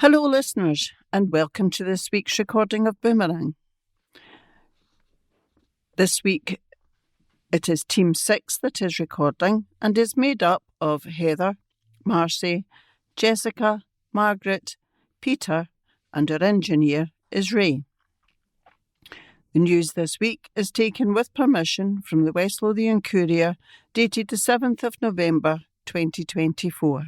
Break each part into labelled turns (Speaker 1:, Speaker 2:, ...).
Speaker 1: Hello listeners, and welcome to this week's recording of Boomerang. This week it is Team 6 that is recording and is made up of Heather, Marcy, Jessica, Margaret, Peter, and our engineer is Ray. The news this week is taken with permission from the West Lothian Courier, dated the 7th of November 2024.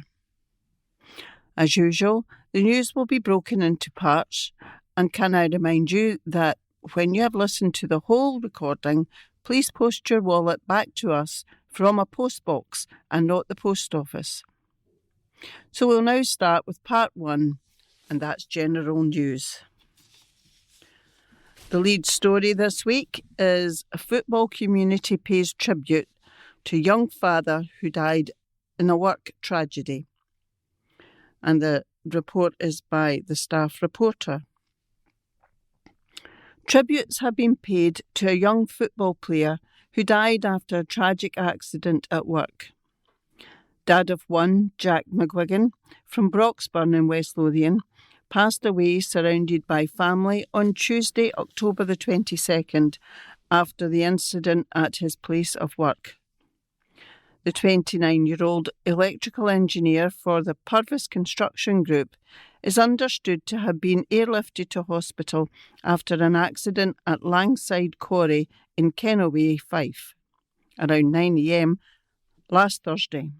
Speaker 1: As usual, the news will be broken into parts, and can I remind you that when you have listened to the whole recording, please post your wallet back to us from a post box and not the post office. So we'll now start with part 1, and that's general news. The lead story this week is a football community pays tribute to a young father who died in a work tragedy. And the report is by the staff reporter. Tributes have been paid to a young football player who died after a tragic accident at work. Dad of one, Jack McGuigan, from Broxburn in West Lothian, passed away surrounded by family on Tuesday, October the 22nd, after the incident at his place of work. The 29-year-old electrical engineer for the Purvis Construction Group is understood to have been airlifted to hospital after an accident at Langside Quarry in Kennoway, Fife, around 9 a.m. last Thursday.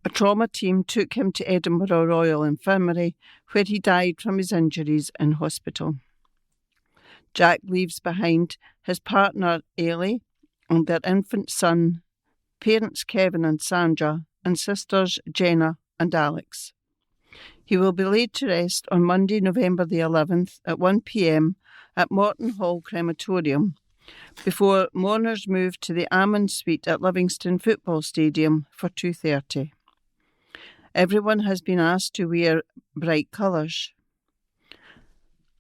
Speaker 1: A trauma team took him to Edinburgh Royal Infirmary, where he died from his injuries in hospital. Jack leaves behind his partner, Ailey, and their infant son, parents Kevin and Sandra, and sisters Jenna and Alex. He will be laid to rest on Monday, November the 11th at 1 p.m. at Morton Hall Crematorium, before mourners move to the Ammon Suite at Livingston Football Stadium for 2:30. Everyone has been asked to wear bright colours.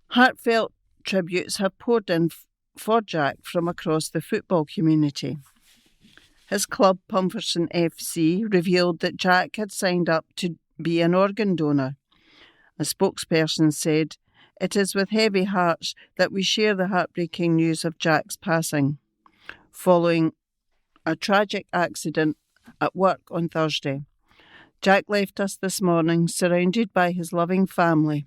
Speaker 1: Heartfelt tributes have poured in for Jack from across the football community. His club, Pumferson FC, revealed that Jack had signed up to be an organ donor. A spokesperson said, "It is with heavy hearts that we share the heartbreaking news of Jack's passing, following a tragic accident at work on Thursday. Jack left us this morning surrounded by his loving family.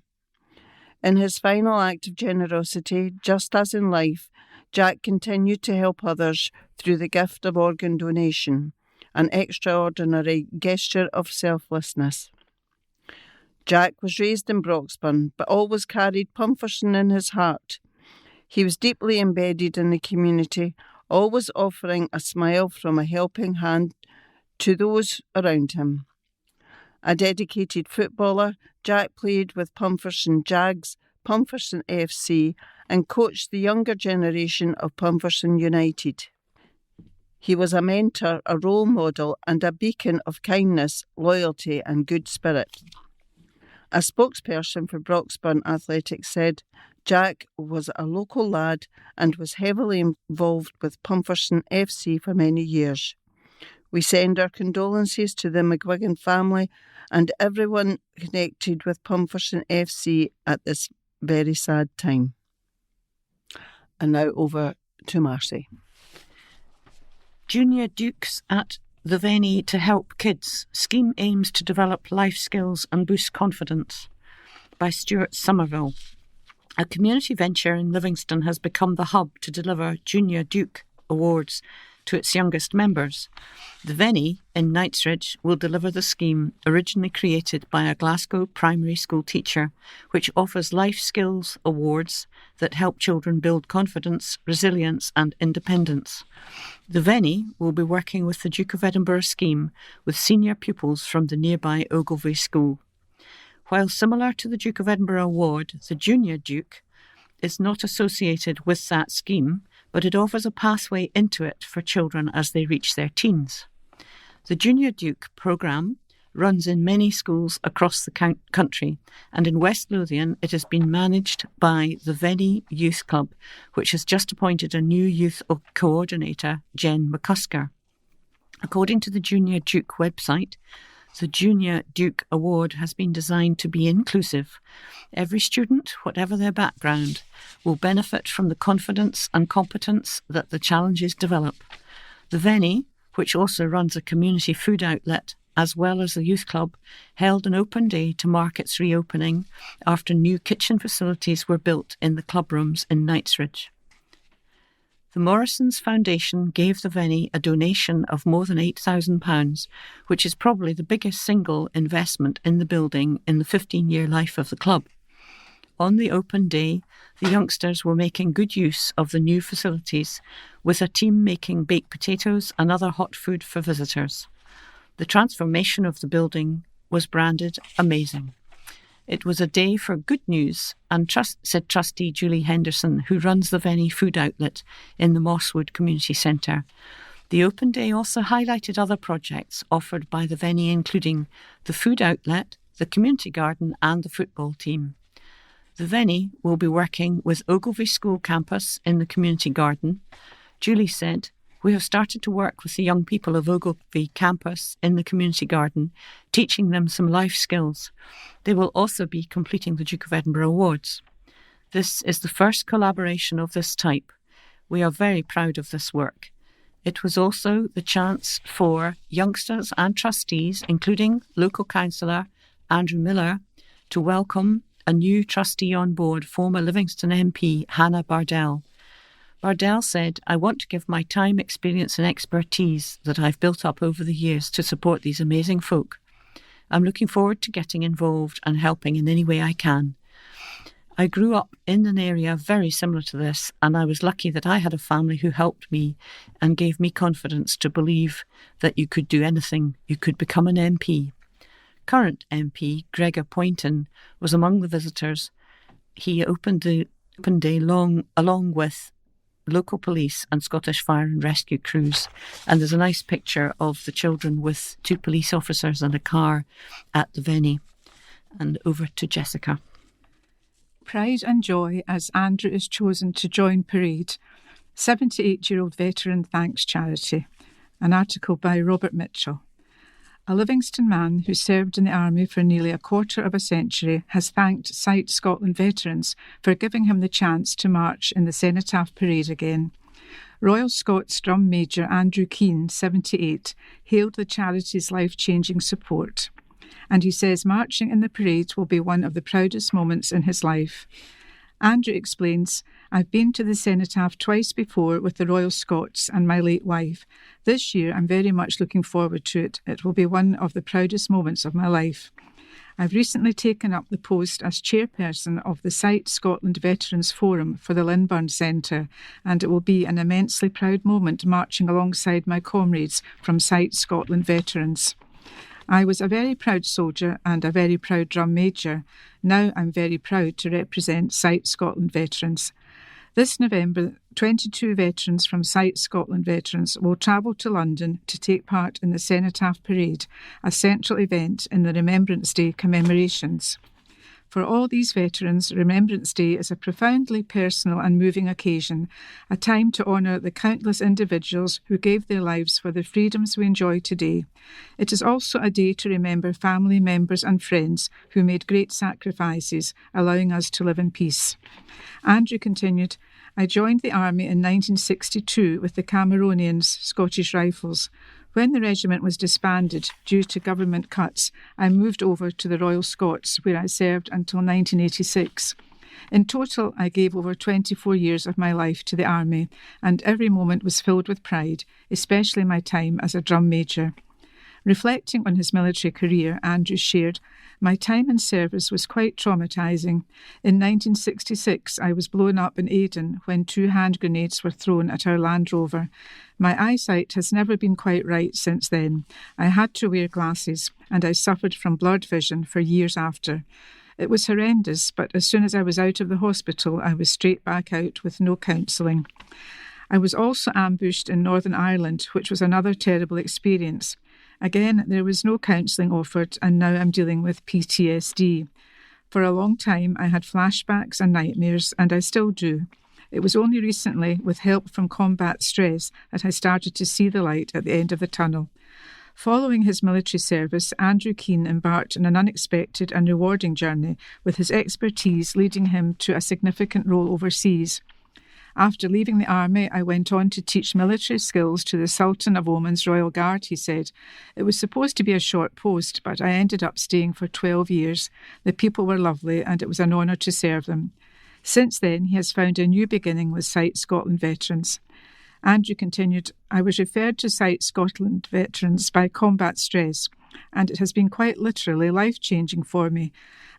Speaker 1: In his final act of generosity, just as in life, Jack continued to help others through the gift of organ donation, an extraordinary gesture of selflessness. Jack was raised in Broxburn, but always carried Pumferson in his heart. He was deeply embedded in the community, always offering a smile from a helping hand to those around him. A dedicated footballer, Jack played with Pumferson Jags, Pumferson FC, and coached the younger generation of Pumferson United. He was a mentor, a role model, and a beacon of kindness, loyalty, and good spirit." A spokesperson for Broxburn Athletics said, "Jack was a local lad and was heavily involved with Pumferson FC for many years. We send our condolences to the McGuigan family and everyone connected with Pumferson FC at this very sad time." And now over to Marcy.
Speaker 2: Junior Dukes at the Venny to Help Kids. Scheme aims to develop life skills and boost confidence. By Stuart Somerville. A community venture in Livingston has become the hub to deliver Junior Duke awards to its youngest members. The Venny in Knightsbridge will deliver the scheme originally created by a Glasgow primary school teacher, which offers life skills awards that help children build confidence, resilience and independence. The Venny will be working with the Duke of Edinburgh scheme with senior pupils from the nearby Ogilvie School. While similar to the Duke of Edinburgh Award, the Junior Duke is not associated with that scheme, but it offers a pathway into it for children as they reach their teens. The Junior Duke programme runs in many schools across the country, and in West Lothian it has been managed by the Venny Youth Club, which has just appointed a new youth coordinator, Jen McCusker. According to the Junior Duke website, The Junior Duke Award has been designed to be inclusive. Every student, whatever their background, will benefit from the confidence and competence that the challenges develop. The Venny, which also runs a community food outlet, as well as the youth club, held an open day to mark its reopening after new kitchen facilities were built in the club rooms in Knightsbridge. The Morrisons Foundation gave the Venny a donation of more than £8,000, which is probably the biggest single investment in the building in the 15-year life of the club. On the open day, the youngsters were making good use of the new facilities, with a team making baked potatoes and other hot food for visitors. The transformation of the building was branded amazing. It was a day for good news, said Trustee Julie Henderson, who runs the Venny food outlet in the Mosswood Community Centre. The open day also highlighted other projects offered by the Venny, including the food outlet, the community garden and the football team. The Venny will be working with Ogilvie School campus in the community garden. Julie said, "We have started to work with the young people of Ogilvie campus in the community garden, teaching them some life skills. They will also be completing the Duke of Edinburgh Awards. This is the first collaboration of this type. We are very proud of this work." It was also the chance for youngsters and trustees, including local councillor Andrew Miller, to welcome a new trustee on board, former Livingston MP Hannah Bardell. Bardell said, "I want to give my time, experience and expertise that I've built up over the years to support these amazing folk. I'm looking forward to getting involved and helping in any way I can. I grew up in an area very similar to this, and I was lucky that I had a family who helped me and gave me confidence to believe that you could do anything. You could become an MP." Current MP Gregor Poynton was among the visitors. He opened the open day along with local police and Scottish Fire and Rescue crews. And there's a nice picture of the children with 2 police officers and a car at the Venny. And over to Jessica.
Speaker 3: Pride and joy as Andrew is chosen to join parade. 78-year-old veteran thanks charity. An article by Robert Mitchell. A Livingston man who served in the army for nearly a quarter of a century has thanked Sight Scotland veterans for giving him the chance to march in the Cenotaph Parade again. Royal Scots Drum Major Andrew Keane, 78, hailed the charity's life-changing support. And he says marching in the parade will be one of the proudest moments in his life. Andrew explains, "I've been to the Cenotaph twice before with the Royal Scots and my late wife. This year I'm very much looking forward to it. It will be one of the proudest moments of my life. I've recently taken up the post as chairperson of the Sight Scotland Veterans Forum for the Linburn Centre, and it will be an immensely proud moment marching alongside my comrades from Sight Scotland Veterans. I was a very proud soldier and a very proud drum major. Now I'm very proud to represent Sight Scotland veterans. This November, 22 veterans from Sight Scotland Veterans will travel to London to take part in the Cenotaph Parade, a central event in the Remembrance Day commemorations. For all these veterans, Remembrance Day is a profoundly personal and moving occasion, a time to honour the countless individuals who gave their lives for the freedoms we enjoy today. It is also a day to remember family members and friends who made great sacrifices, allowing us to live in peace." Andrew continued, "I joined the army in 1962 with the Cameronians, Scottish Rifles. When the regiment was disbanded due to government cuts, I moved over to the Royal Scots, where I served until 1986. In total, I gave over 24 years of my life to the army, and every moment was filled with pride, especially my time as a drum major." Reflecting on his military career, Andrew shared, "My time in service was quite traumatising. In 1966, I was blown up in Aden when 2 hand grenades were thrown at our Land Rover. My eyesight has never been quite right since then. I had to wear glasses, and I suffered from blurred vision for years after. It was horrendous, but as soon as I was out of the hospital, I was straight back out with no counselling. I was also ambushed in Northern Ireland, which was another terrible experience. Again, there was no counselling offered, and now I'm dealing with PTSD. For a long time, I had flashbacks and nightmares, and I still do. It was only recently, with help from combat stress, that I started to see the light at the end of the tunnel. Following his military service, Andrew Keane embarked on an unexpected and rewarding journey, with his expertise leading him to a significant role overseas. After leaving the army, I went on to teach military skills to the Sultan of Oman's Royal Guard, he said. It was supposed to be a short post, but I ended up staying for 12 years. The people were lovely, and it was an honour to serve them. Since then, he has found a new beginning with Sight Scotland Veterans. Andrew continued, I was referred to Sight Scotland Veterans by combat stress, and it has been quite literally life-changing for me.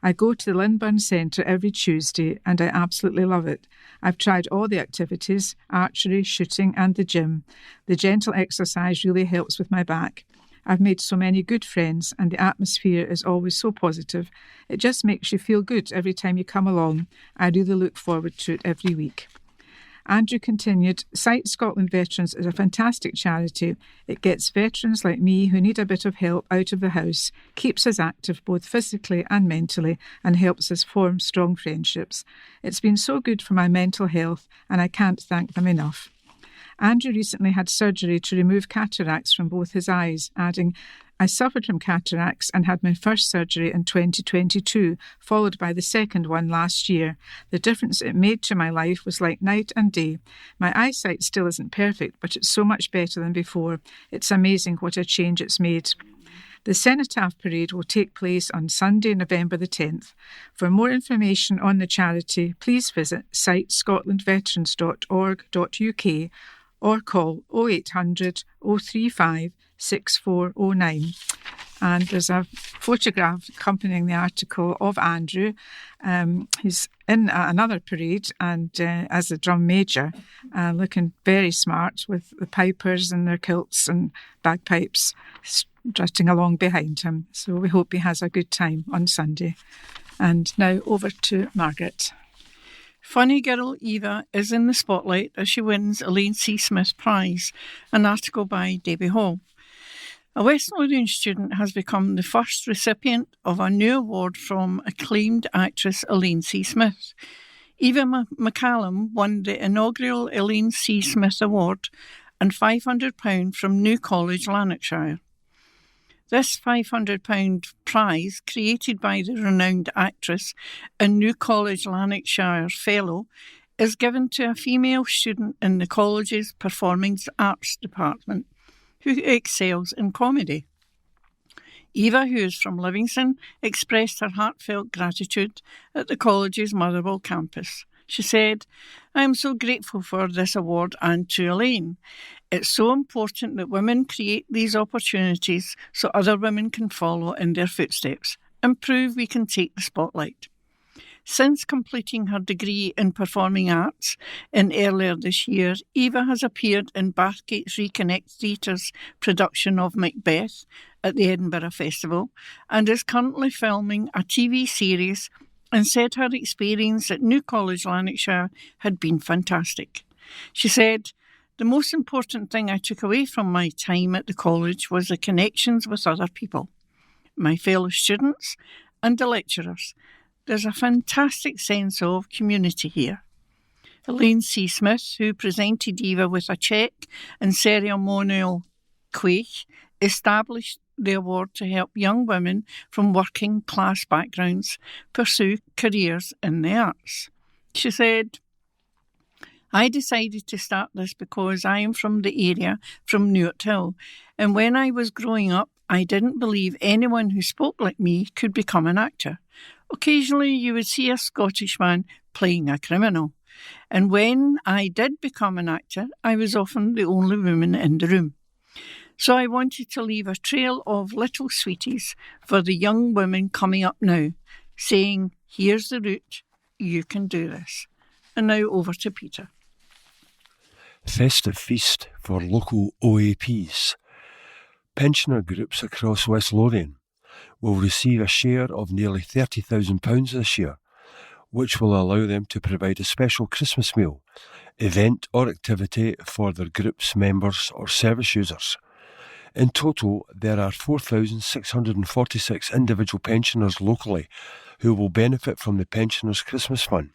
Speaker 3: I go to the Lindburn Centre every Tuesday, and I absolutely love it. I've tried all the activities, archery, shooting, and the gym. The gentle exercise really helps with my back. I've made so many good friends, and the atmosphere is always so positive. It just makes you feel good every time you come along. I really look forward to it every week. Andrew continued, Sight Scotland Veterans is a fantastic charity. It gets veterans like me who need a bit of help out of the house, keeps us active both physically and mentally, and helps us form strong friendships. It's been so good for my mental health, and I can't thank them enough. Andrew recently had surgery to remove cataracts from both his eyes, adding, I suffered from cataracts and had my first surgery in 2022, followed by the second one last year. The difference it made to my life was like night and day. My eyesight still isn't perfect, but it's so much better than before. It's amazing what a change it's made. The Cenotaph Parade will take place on Sunday, November the 10th. For more information on the charity, please visit sightscotlandveterans.org.uk or call 0800 035 6409. And there's a photograph accompanying the article of Andrew. He's in another parade and as a drum major, looking very smart with the pipers and their kilts and bagpipes strutting along behind him. So we hope he has a good time on Sunday. And now over to Margaret.
Speaker 4: Funny girl Eva is in the spotlight as she wins Elaine C. Smith Prize, an article by Debbie Hall. A West Lothian student has become the first recipient of a new award from acclaimed actress Elaine C. Smith. Eva McCallum won the inaugural Elaine C. Smith Award and £500 from New College, Lanarkshire. This £500 prize, created by the renowned actress and New College, Lanarkshire Fellow, is given to a female student in the college's Performing Arts Department who excels in comedy. Eva, who is from Livingston, expressed her heartfelt gratitude at the college's Motherwell campus. She said, I am so grateful for this award and to Elaine. It's so important that women create these opportunities so other women can follow in their footsteps and prove we can take the spotlight. Since completing her degree in performing arts earlier this year, Eva has appeared in Bathgate's Reconnect Theatre's production of Macbeth at the Edinburgh Festival and is currently filming a TV series and said her experience at New College, Lanarkshire had been fantastic. She said, the most important thing I took away from my time at the college was the connections with other people, my fellow students and the lecturers. There's a fantastic sense of community here. Elaine C. Smith, who presented Eva with a cheque and ceremonial quaich, established the award to help young women from working class backgrounds pursue careers in the arts. She said, I decided to start this because I am from the area, from Newt Hill, and when I was growing up, I didn't believe anyone who spoke like me could become an actor. Occasionally you would see a Scottish man playing a criminal, and when I did become an actor, I was often the only woman in the room. So I wanted to leave a trail of little sweeties for the young women coming up now, saying, here's the route, you can do this. And now over to Peter.
Speaker 5: Festive feast for local OAPs. Pensioner groups across West Lothian will receive a share of nearly £30,000 this year, which will allow them to provide a special Christmas meal, event or activity for their group's members or service users. In total, there are 4,646 individual pensioners locally who will benefit from the Pensioners Christmas Fund.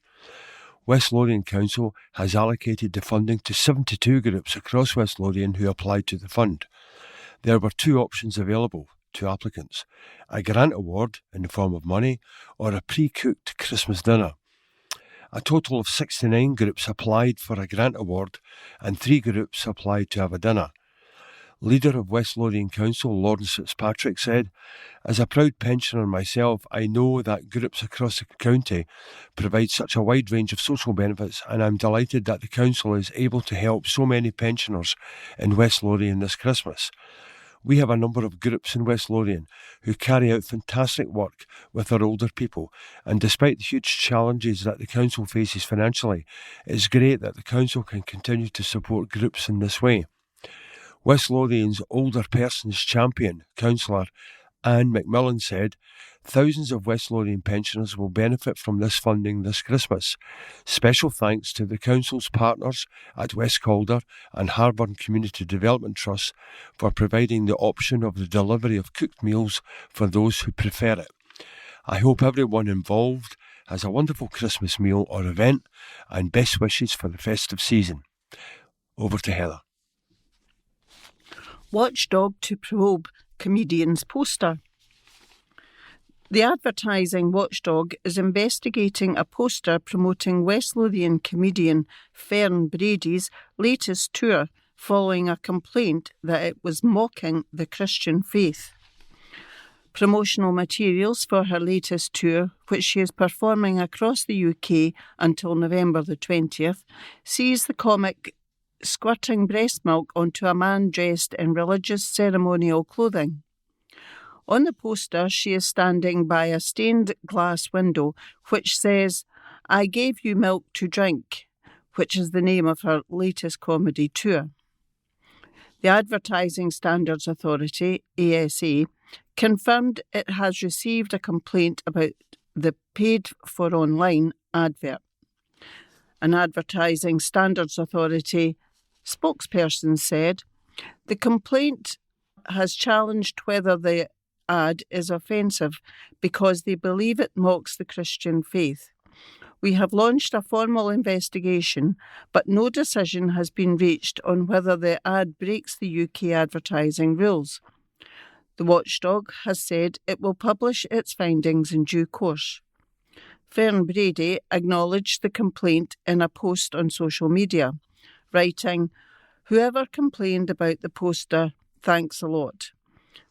Speaker 5: West Lothian Council has allocated the funding to 72 groups across West Lothian who applied to the fund. There were two options available to applicants: a grant award in the form of money or a pre-cooked Christmas dinner. A total of 69 groups applied for a grant award and 3 groups applied to have a dinner. Leader of West Lothian Council, Lawrence Fitzpatrick, said, "As a proud pensioner myself, I know that groups across the county provide such a wide range of social benefits, and I'm delighted that the council is able to help so many pensioners in West Lothian this Christmas. We have a number of groups in West Lothian who carry out fantastic work with our older people, and despite the huge challenges that the council faces financially, it's great that the council can continue to support groups in this way." West Lothian's Older Persons Champion, Councillor Anne McMillan, said, "Thousands of West Lothian pensioners will benefit from this funding this Christmas. Special thanks to the Council's partners at West Calder and Harburn Community Development Trust for providing the option of the delivery of cooked meals for those who prefer it. I hope everyone involved has a wonderful Christmas meal or event, and best wishes for the festive season." Over to Heather.
Speaker 1: Watchdog to probe comedian's poster. The advertising watchdog is investigating a poster promoting West Lothian comedian Fern Brady's latest tour following a complaint that it was mocking the Christian faith. Promotional materials for her latest tour, which she is performing across the UK until November the 20th, sees the comic squirting breast milk onto a man dressed in religious ceremonial clothing. On the poster, she is standing by a stained glass window which says, "I gave you milk to drink," which is the name of her latest comedy tour. The Advertising Standards Authority, ASA, confirmed it has received a complaint about the paid-for online advert. An Advertising Standards Authority spokesperson said, "The complaint has challenged whether the ad is offensive because they believe it mocks the Christian faith. We have launched a formal investigation, but no decision has been reached on whether the ad breaks the UK advertising rules." The watchdog has said it will publish its findings in due course. Fern Brady acknowledged the complaint in a post on social media, writing, "Whoever complained about the poster, thanks a lot."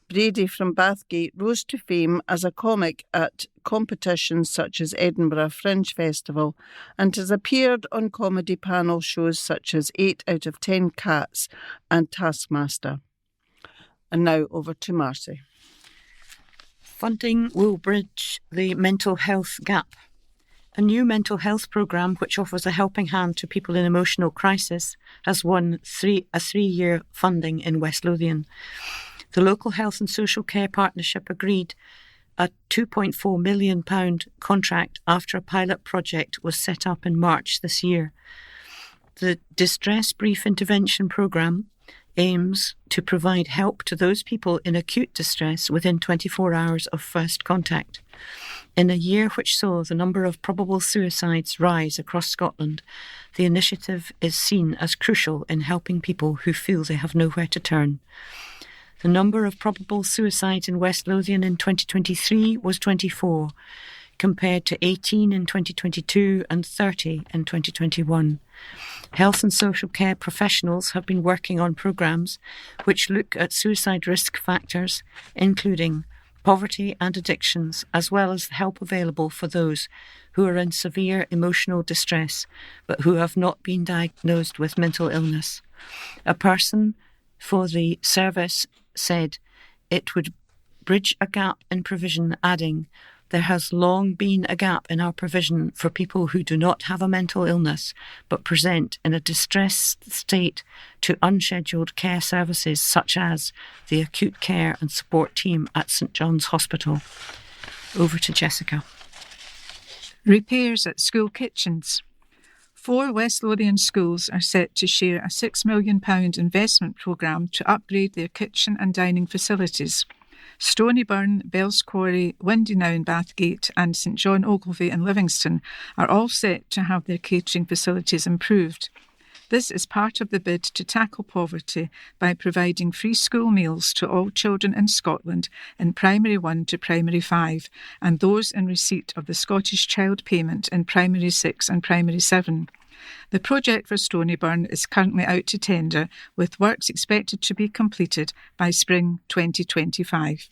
Speaker 1: Brady from Bathgate rose to fame as a comic at competitions such as Edinburgh Fringe Festival and has appeared on comedy panel shows such as 8 out of 10 Cats and Taskmaster. And now over to Marcy.
Speaker 2: Funding will bridge the mental health gap. A new mental health programme which offers a helping hand to people in emotional crisis has won a 3-year funding in West Lothian. The local health and social care partnership agreed a £2.4 million contract after a pilot project was set up in March this year. The Distress Brief Intervention programme aims to provide help to those people in acute distress within 24 hours of first contact. In a year which saw the number of probable suicides rise across Scotland, the initiative is seen as crucial in helping people who feel they have nowhere to turn. The number of probable suicides in West Lothian in 2023 was 24, compared to 18 in 2022 and 30 in 2021. Health and social care professionals have been working on programmes which look at suicide risk factors, including poverty and addictions, as well as the help available for those who are in severe emotional distress but who have not been diagnosed with mental illness. A person for the service said it would bridge a gap in provision, adding, "There has long been a gap in our provision for people who do not have a mental illness but present in a distressed state to unscheduled care services such as the acute care and support team at St John's Hospital." Over to Jessica.
Speaker 3: Repairs at school kitchens. 4 West Lothian schools are set to share a £6 million investment programme to upgrade their kitchen and dining facilities. Stonyburn, Bells Quarry, Windynow in Bathgate and St John Ogilvie in Livingston are all set to have their catering facilities improved. This is part of the bid to tackle poverty by providing free school meals to all children in Scotland in Primary 1 to Primary 5 and those in receipt of the Scottish Child Payment in Primary 6 and Primary 7. The project for Stonyburn is currently out to tender, with works expected to be completed by spring 2025.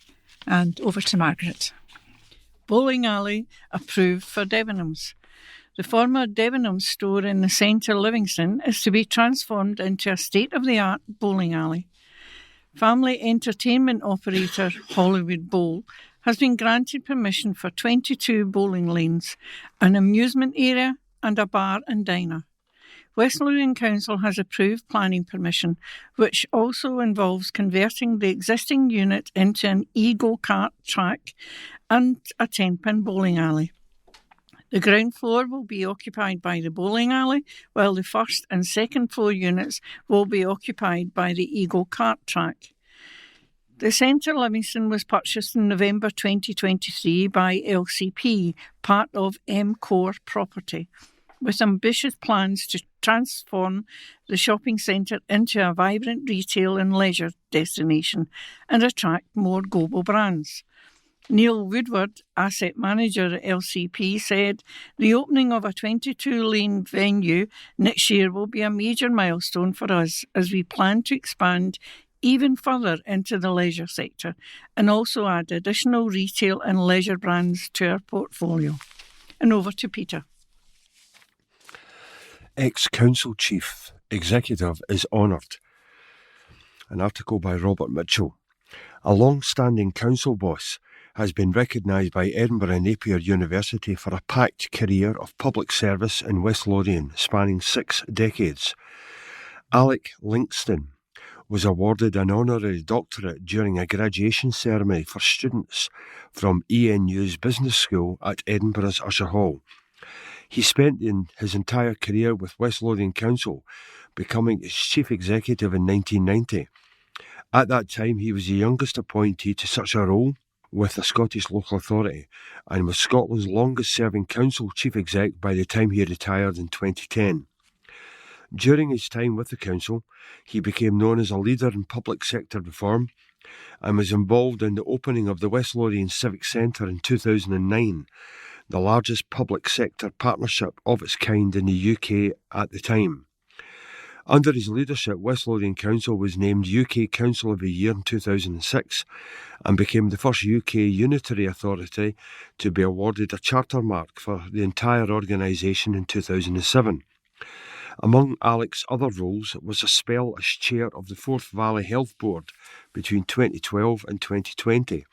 Speaker 3: And over to Margaret.
Speaker 4: Bowling alley approved for Debenhams. The former Debenhams store in the centre Livingston is to be transformed into a state-of-the-art bowling alley. Family entertainment operator Hollywood Bowl has been granted permission for 22 bowling lanes, an amusement area and a bar and diner. West Lothian Council has approved planning permission, which also involves converting the existing unit into an e-go-kart track and a 10-pin bowling alley. The ground floor will be occupied by the bowling alley, while the first and second floor units will be occupied by the e-go-kart track. The Centre Livingston was purchased in November 2023 by LCP, part of M-Core Property, with ambitious plans to transform the shopping centre into a vibrant retail and leisure destination and attract more global brands. Neil Woodward, asset manager at LCP, said the opening of a 22-lane venue next year will be a major milestone for us as we plan to expand even further into the leisure sector and also add additional retail and leisure brands to our portfolio. And over to Peter.
Speaker 5: Ex-Council Chief Executive is honoured. An article by Robert Mitchell. A long-standing council boss has been recognised by Edinburgh and Napier University for a packed career of public service in West Lothian spanning 6 decades. Alec Linkston was awarded an honorary doctorate during a graduation ceremony for students from ENU's Business School at Edinburgh's Usher Hall. He spent his entire career with West Lothian Council, becoming its chief executive in 1990. At that time, he was the youngest appointee to such a role with the Scottish local authority and was Scotland's longest-serving council chief exec by the time he retired in 2010. During his time with the council, he became known as a leader in public sector reform and was involved in the opening of the West Lothian Civic Centre in 2009, the largest public sector partnership of its kind in the UK at the time. Under his leadership, West Lothian Council was named UK Council of the Year in 2006 and became the first UK unitary authority to be awarded a charter mark for the entire organisation in 2007. Among Alec's other roles was a spell as chair of the Forth Valley Health Board between 2012 and 2020.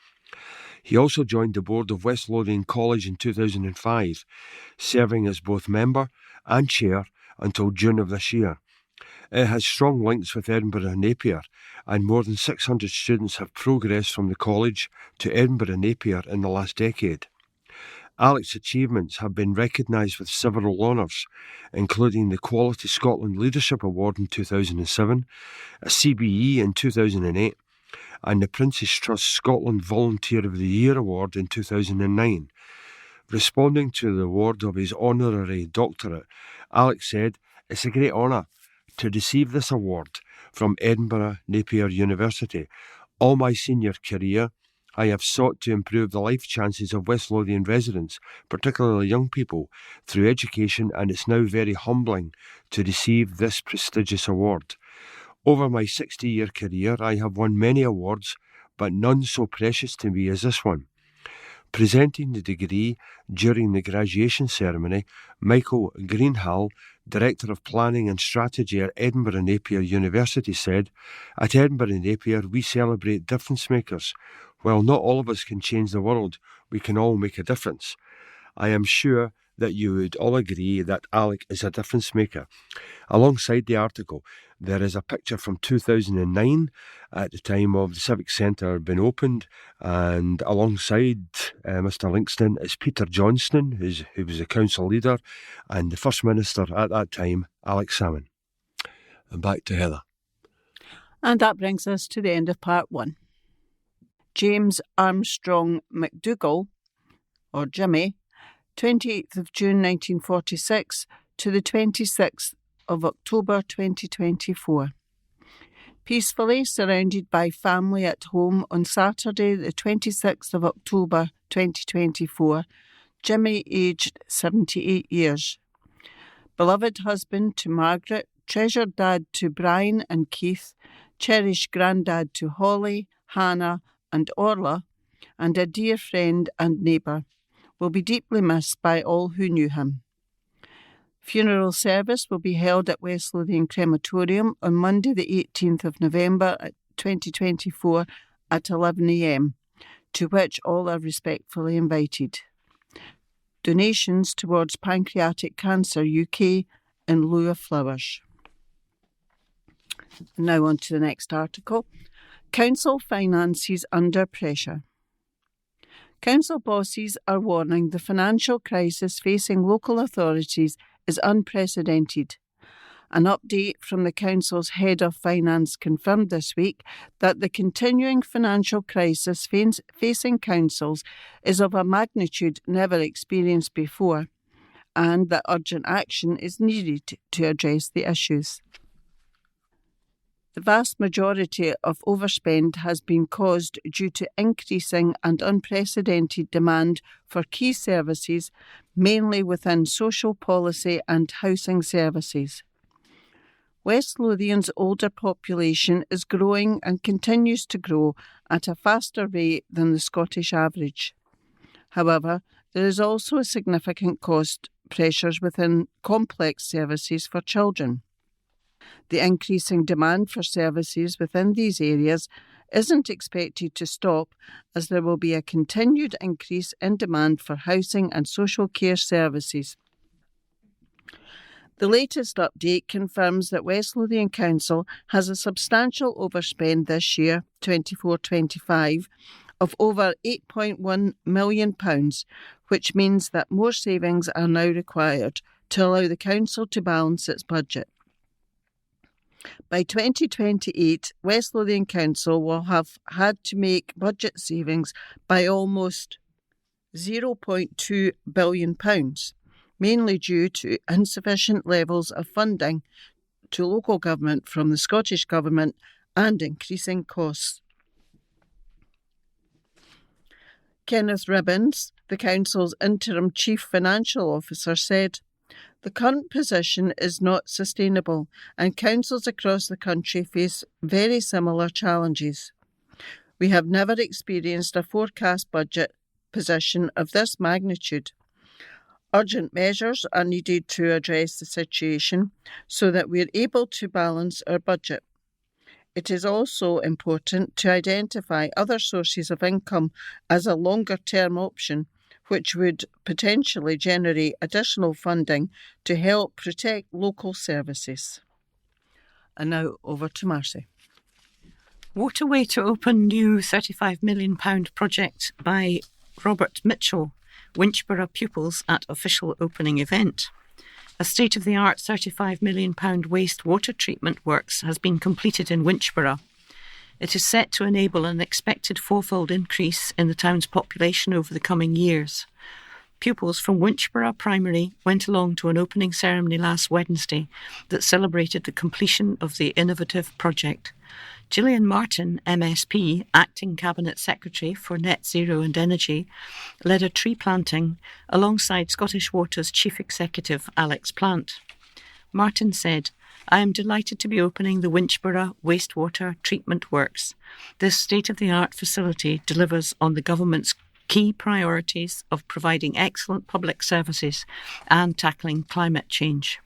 Speaker 5: He also joined the board of West Lothian College in 2005, serving as both member and chair until June of this year. It has strong links with Edinburgh and Napier, and more than 600 students have progressed from the college to Edinburgh and Napier in the last decade. Alec's achievements have been recognised with several honours, including the Quality Scotland Leadership Award in 2007, a CBE in 2008, and the Prince's Trust Scotland Volunteer of the Year Award in 2009. Responding to the award of his honorary doctorate, Alec said, "It's a great honour to receive this award from Edinburgh Napier University. All my senior career, I have sought to improve the life chances of West Lothian residents, particularly young people, through education, and it's now very humbling to receive this prestigious award. Over my 60-year career, I have won many awards, but none so precious to me as this one." Presenting the degree during the graduation ceremony, Michael Greenhall, Director of Planning and Strategy at Edinburgh Napier University, said, "At Edinburgh Napier, we celebrate difference makers. While not all of us can change the world, we can all make a difference. I am sure that you would all agree that Alec is a difference maker." Alongside the article, there is a picture from 2009 at the time of the Civic Centre being opened, and alongside Mr Linkston is Peter Johnston, who was a council leader, and the First Minister at that time, Alex Salmon. And back to Heather.
Speaker 1: And that brings us to the end of part 1. James Armstrong McDougall, or Jimmy, 28th of June 1946 to the 26th of October 2024. Peacefully surrounded by family at home on Saturday, the 26th of October 2024, Jimmy, aged 78 years. Beloved husband to Margaret, treasured dad to Brian and Keith, cherished granddad to Holly, Hannah and Orla, and a dear friend and neighbour, will be deeply missed by all who knew him. Funeral service will be held at West Lothian Crematorium on Monday the 18th of November 2024 at 11 a.m, to which all are respectfully invited. Donations towards Pancreatic Cancer UK in lieu of flowers. Now on to the next article. Council finances under pressure. Council bosses are warning the financial crisis facing local authorities is unprecedented. An update from the Council's Head of Finance confirmed this week that the continuing financial crisis facing councils is of a magnitude never experienced before, and that urgent action is needed to address the issues. The vast majority of overspend has been caused due to increasing and unprecedented demand for key services, mainly within social policy and housing services. West Lothian's older population is growing and continues to grow at a faster rate than the Scottish average. However, there is also a significant cost pressures within complex services for children. The increasing demand for services within these areas isn't expected to stop, as there will be a continued increase in demand for housing and social care services. The latest update confirms that West Lothian Council has a substantial overspend this year, 24-25, of over £8.1 million, which means that more savings are now required to allow the Council to balance its budget. By 2028, West Lothian Council will have had to make budget savings by almost £0.2 billion, mainly due to insufficient levels of funding to local government from the Scottish Government and increasing costs. Kenneth Ribbons, the Council's interim Chief Financial Officer, said, "The current position is not sustainable, and councils across the country face very similar challenges. We have never experienced a forecast budget position of this magnitude. Urgent measures are needed to address the situation so that we are able to balance our budget. It is also important to identify other sources of income as a longer-term option, which would potentially generate additional funding to help protect local services." And now over to Marcy.
Speaker 2: Waterway to open new £35 million project by Robert Mitchell, Winchborough pupils at official opening event. A state-of-the-art £35 million wastewater treatment works has been completed in Winchborough. It is set to enable an expected fourfold increase in the town's population over the coming years. Pupils from Winchborough Primary went along to an opening ceremony last Wednesday that celebrated the completion of the innovative project. Gillian Martin, MSP, Acting Cabinet Secretary for Net Zero and Energy, led a tree planting alongside Scottish Water's Chief Executive Alex Plant. Martin said, "I am delighted to be opening the Winchborough Wastewater Treatment Works. This state-of-the-art facility delivers on the government's key priorities of providing excellent public services and tackling climate change.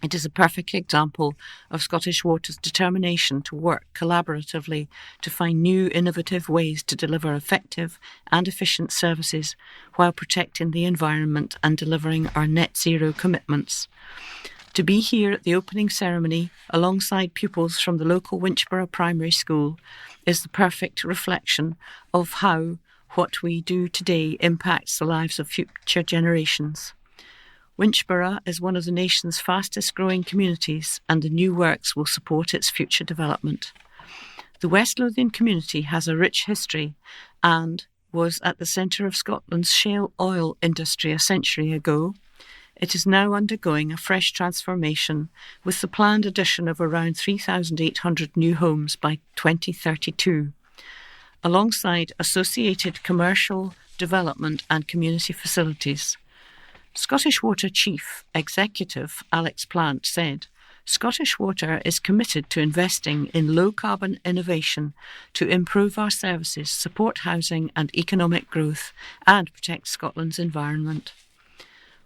Speaker 2: It is a perfect example of Scottish Water's determination to work collaboratively to find new innovative ways to deliver effective and efficient services while protecting the environment and delivering our net zero commitments. To be here at the opening ceremony alongside pupils from the local Winchborough Primary School is the perfect reflection of how what we do today impacts the lives of future generations. Winchborough is one of the nation's fastest growing communities, and the new works will support its future development. The West Lothian community has a rich history and was at the centre of Scotland's shale oil industry a century ago. It is now undergoing a fresh transformation with the planned addition of around 3,800 new homes by 2032, alongside associated commercial development and community facilities. Scottish Water Chief Executive Alex Plant said, Scottish Water is committed to investing in low-carbon innovation to improve our services, support housing and economic growth, and protect Scotland's environment.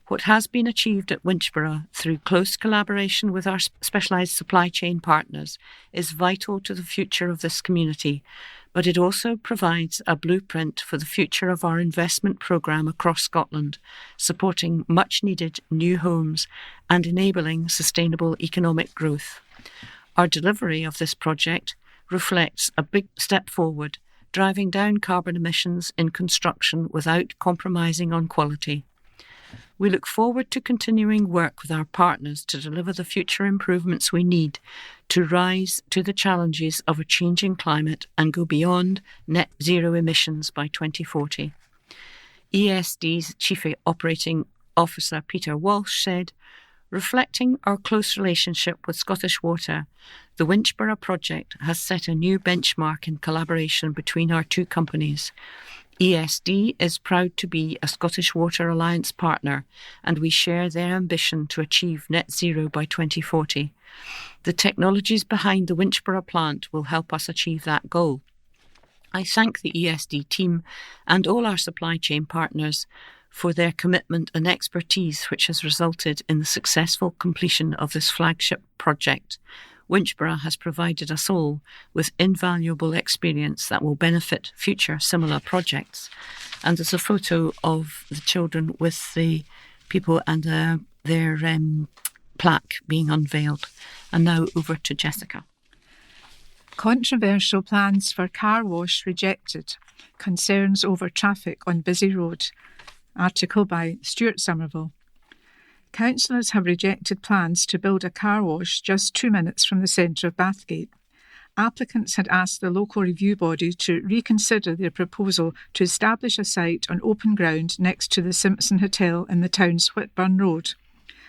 Speaker 2: What has been achieved at Winchborough through close collaboration with our specialised supply chain partners is vital to the future of this community, but it also provides a blueprint for the future of our investment programme across Scotland, supporting much-needed new homes and enabling sustainable economic growth. Our delivery of this project reflects a big step forward, driving down carbon emissions in construction without compromising on quality. We look forward to continuing work with our partners to deliver the future improvements we need to rise to the challenges of a changing climate and go beyond net zero emissions by 2040. ESD's Chief Operating Officer Peter Walsh said, reflecting our close relationship with Scottish Water, the Winchborough project has set a new benchmark in collaboration between our two companies. ESD is proud to be a Scottish Water Alliance partner, and we share their ambition to achieve net zero by 2040. The technologies behind the Winchborough plant will help us achieve that goal. I thank the ESD team and all our supply chain partners for their commitment and expertise, which has resulted in the successful completion of this flagship project. Winchborough has provided us all with invaluable experience that will benefit future similar projects. And there's a photo of the children with the people and their plaque being unveiled. And now over to Jessica.
Speaker 3: Controversial plans for car wash rejected. Concerns over traffic on busy road. Article by Stuart Somerville. Councillors have rejected plans to build a car wash just 2 minutes from the centre of Bathgate. Applicants had asked the local review body to reconsider their proposal to establish a site on open ground next to the Simpson Hotel in the town's Whitburn Road.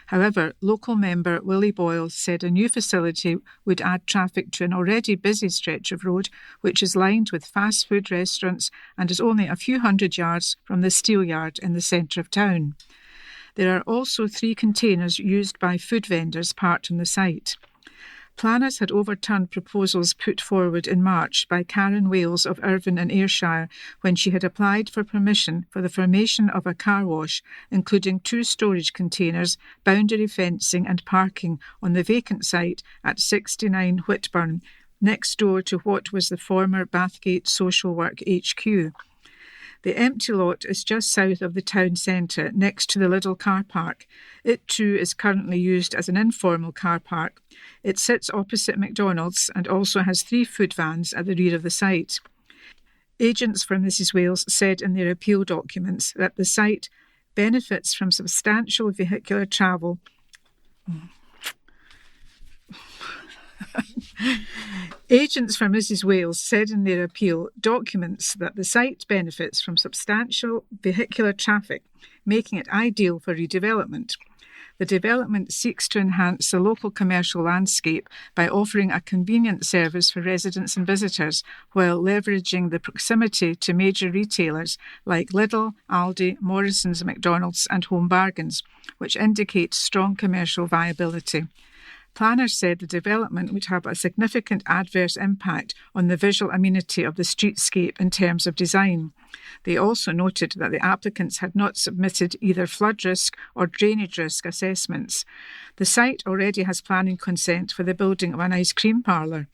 Speaker 3: However, local member Willie Boyle said a new facility would add traffic to an already busy stretch of road, which is lined with fast food restaurants and is only a few hundred yards from the Steelyard in the centre of town. There are also 3 containers used by food vendors parked on the site. Planners had overturned proposals put forward in March by Karen Wales of Irvine in Ayrshire when she had applied for permission for the formation of a car wash, including 2 storage containers, boundary fencing and parking on the vacant site at 69 Whitburn, next door to what was the former Bathgate Social Work HQ. The empty lot is just south of the town centre, next to the Lidl car park. It too is currently used as an informal car park. It sits opposite McDonald's and also has 3 food vans at the rear of the site. Agents for Mrs Wales said in their appeal documents that the site benefits from substantial vehicular travel. Agents for Mrs Wales said in their appeal documents that the site benefits from substantial vehicular traffic, making it ideal for redevelopment. The development seeks to enhance the local commercial landscape by offering a convenient service for residents and visitors while leveraging the proximity to major retailers like Lidl, Aldi, Morrisons, McDonald's and Home Bargains, which indicates strong commercial viability. Planners said the development would have a significant adverse impact on the visual amenity of the streetscape in terms of design. They also noted that the applicants had not submitted either flood risk or drainage risk assessments. The site already has planning consent for the building of an ice cream parlour.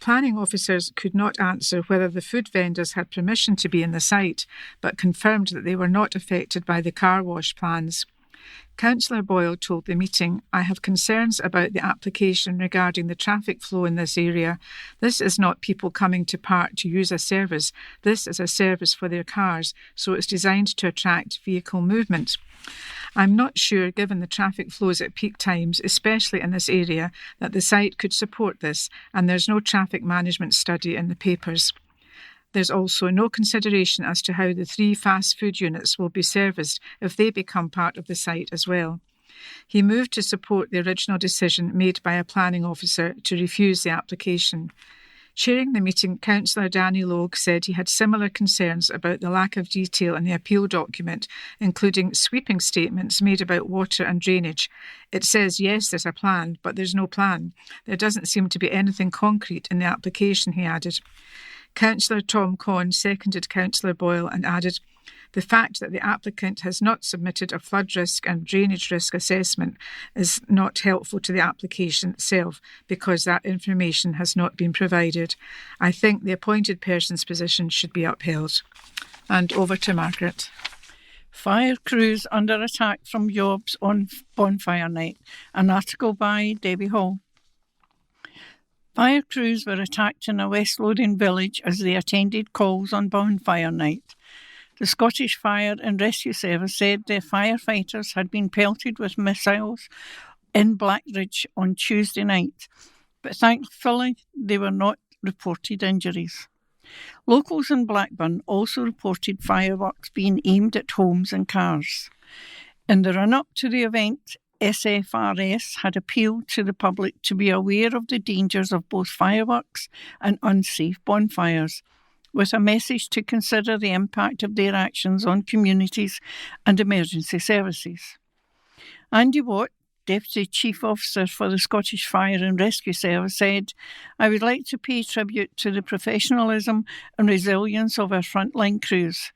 Speaker 3: Planning officers could not answer whether the food vendors had permission to be in the site, but confirmed that they were not affected by the car wash plans. Councillor Boyle told the meeting, I have concerns about the application regarding the traffic flow in this area. This is not people coming to park to use a service. This is a service for their cars, so it's designed to attract vehicle movement. I'm not sure, given the traffic flows at peak times, especially in this area, that the site could support this, and there's no traffic management study in the papers. There's also no consideration as to how the 3 fast food units will be serviced if they become part of the site as well. He moved to support the original decision made by a planning officer to refuse the application. Chairing the meeting, Councillor Danny Logue said he had similar concerns about the lack of detail in the appeal document, including sweeping statements made about water and drainage. It says, yes, there's a plan, but there's no plan. There doesn't seem to be anything concrete in the application, he added. Councillor Tom Conn seconded Councillor Boyle and added, the fact that the applicant has not submitted a flood risk and drainage risk assessment is not helpful to the application itself because that information has not been provided. I think the appointed person's position should be upheld. And over to Margaret.
Speaker 4: Fire crews under attack from yobs on bonfire night. An article by Debbie Hall. Fire crews were attacked in a West Lothian village as they attended calls on bonfire night. The Scottish Fire and Rescue Service said the firefighters had been pelted with missiles in Blackridge on Tuesday night, but thankfully they were not reported injuries. Locals in Blackburn also reported fireworks being aimed at homes and cars. In the run-up to the event, SFRS had appealed to the public to be aware of the dangers of both fireworks and unsafe bonfires, with a message to consider the impact of their actions on communities and emergency services. Andy Watt, Deputy Chief Officer for the Scottish Fire and Rescue Service, said, I would like to pay tribute to the professionalism and resilience of our frontline crews.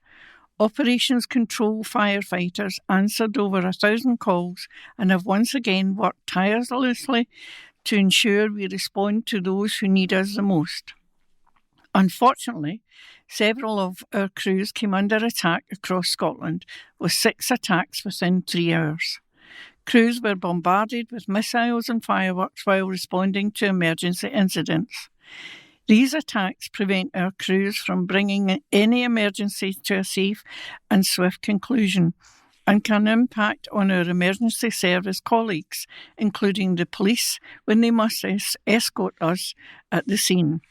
Speaker 4: Operations Control firefighters answered over 1,000 calls and have once again worked tirelessly to ensure we respond to those who need us the most. Unfortunately, several of our crews came under attack across Scotland, with 6 attacks within 3 hours. Crews were bombarded with missiles and fireworks while responding to emergency incidents. These attacks prevent our crews from bringing any emergency to a safe and swift conclusion and can impact on our emergency service colleagues, including the police, when they must escort us at the scene.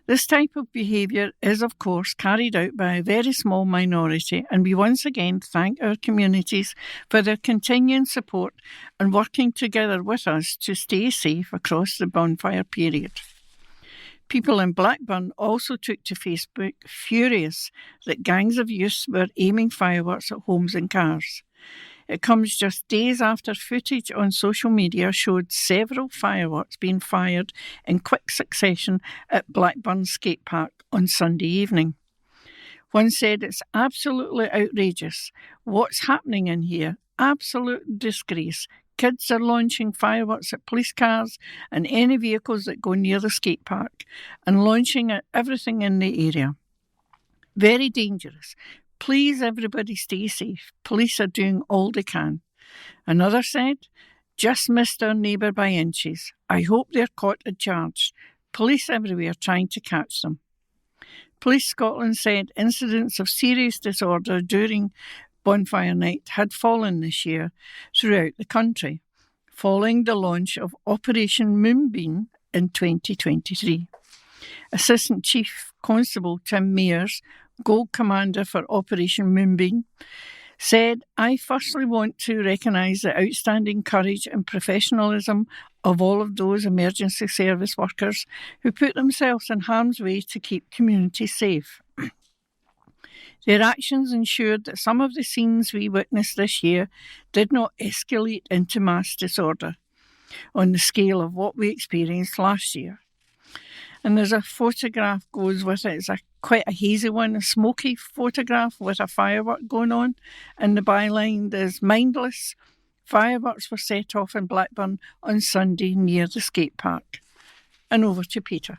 Speaker 4: This type of behaviour is, of course, carried out by a very small minority, and we once again thank our communities for their continuing support and working together with us to stay safe across the bonfire period. People in Blackburn also took to Facebook furious that gangs of youths were aiming fireworks at homes and cars. It comes just days after footage on social media showed several fireworks being fired in quick succession at Blackburn Skate Park on Sunday evening. One said, it's absolutely outrageous. What's happening in here? Absolute disgrace. Kids are launching fireworks at police cars and any vehicles that go near the skate park and launching at everything in the area. Very dangerous. Please, everybody stay safe. Police are doing all they can. Another said, just missed our neighbour by inches. I hope they're caught and charged. Police everywhere trying to catch them. Police Scotland said incidents of serious disorder during bonfire night had fallen this year throughout the country, following the launch of Operation Moonbeam in 2023. Assistant Chief Constable Tim Mears, Gold Commander for Operation Moonbeam, said, I firstly want to recognise the outstanding courage and professionalism of all of those emergency service workers who put themselves in harm's way to keep communities safe. Their actions ensured that some of the scenes we witnessed this year did not escalate into mass disorder on the scale of what we experienced last year. And there's a photograph goes with it. It's quite a hazy one, a smoky photograph with a firework going on. And the byline is mindless. Fireworks were set off in Blackburn on Sunday near the skate park. And over to Peter.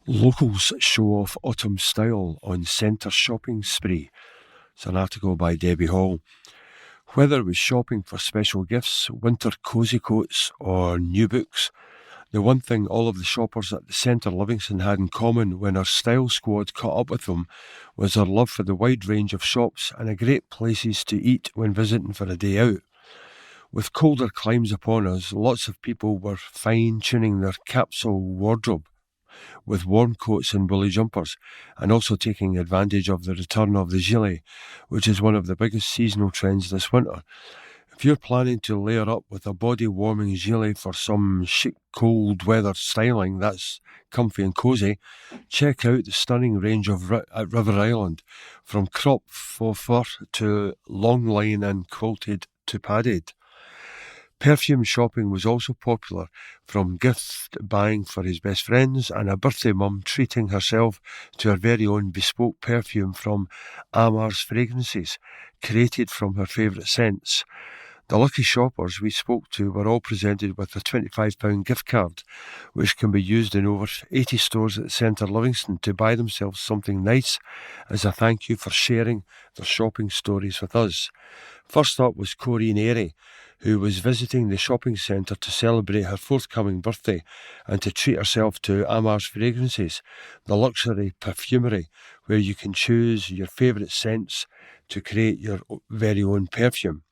Speaker 5: Locals show off autumn style on centre shopping spree. It's an article by Debbie Hall. Whether it was shopping for special gifts, winter cosy coats or new books, the one thing all of the shoppers at the Centre Livingston had in common when our style squad caught up with them was their love for the wide range of shops and great places to eat when visiting for a day out. With colder climes upon us, lots of people were fine-tuning their capsule wardrobe. with warm coats and woolly jumpers, and also taking advantage of the return of the gilet, which is one of the biggest seasonal trends this winter. If you're planning to layer up with a body-warming gilet for some chic cold weather styling that's comfy and cosy, check out the stunning range at River Island, from crop faux fur to long line and quilted to padded. Perfume shopping was also popular, from gift buying for his best friends and a birthday mum treating herself to her very own bespoke perfume from Amar's Fragrances, created from her favourite scents. The lucky shoppers we spoke to were all presented with a £25 gift card, which can be used in over 80 stores at the centre Livingston to buy themselves something nice as a thank you for sharing their shopping stories with us. First up was Corinne Airy, who was visiting the shopping centre to celebrate her forthcoming birthday and to treat herself to Amar's Fragrances, the luxury perfumery where you can choose your favourite scents to create your very own perfume.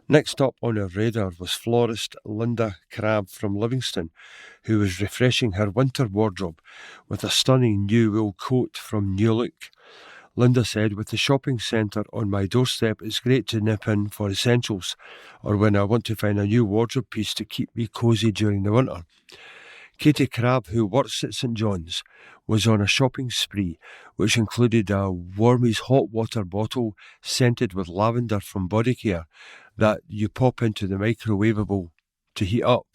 Speaker 5: Next up on our radar was florist Linda Crabb from Livingston, who was refreshing her winter wardrobe with a stunning new wool coat from New Look. Linda said, "With the shopping centre on my doorstep, it's great to nip in for essentials, or when I want to find a new wardrobe piece to keep me cosy during the winter." Katie Crabb, who works at St John's, was on a shopping spree, which included a Warmies hot water bottle scented with lavender from Body Care that you pop into the microwavable to heat up.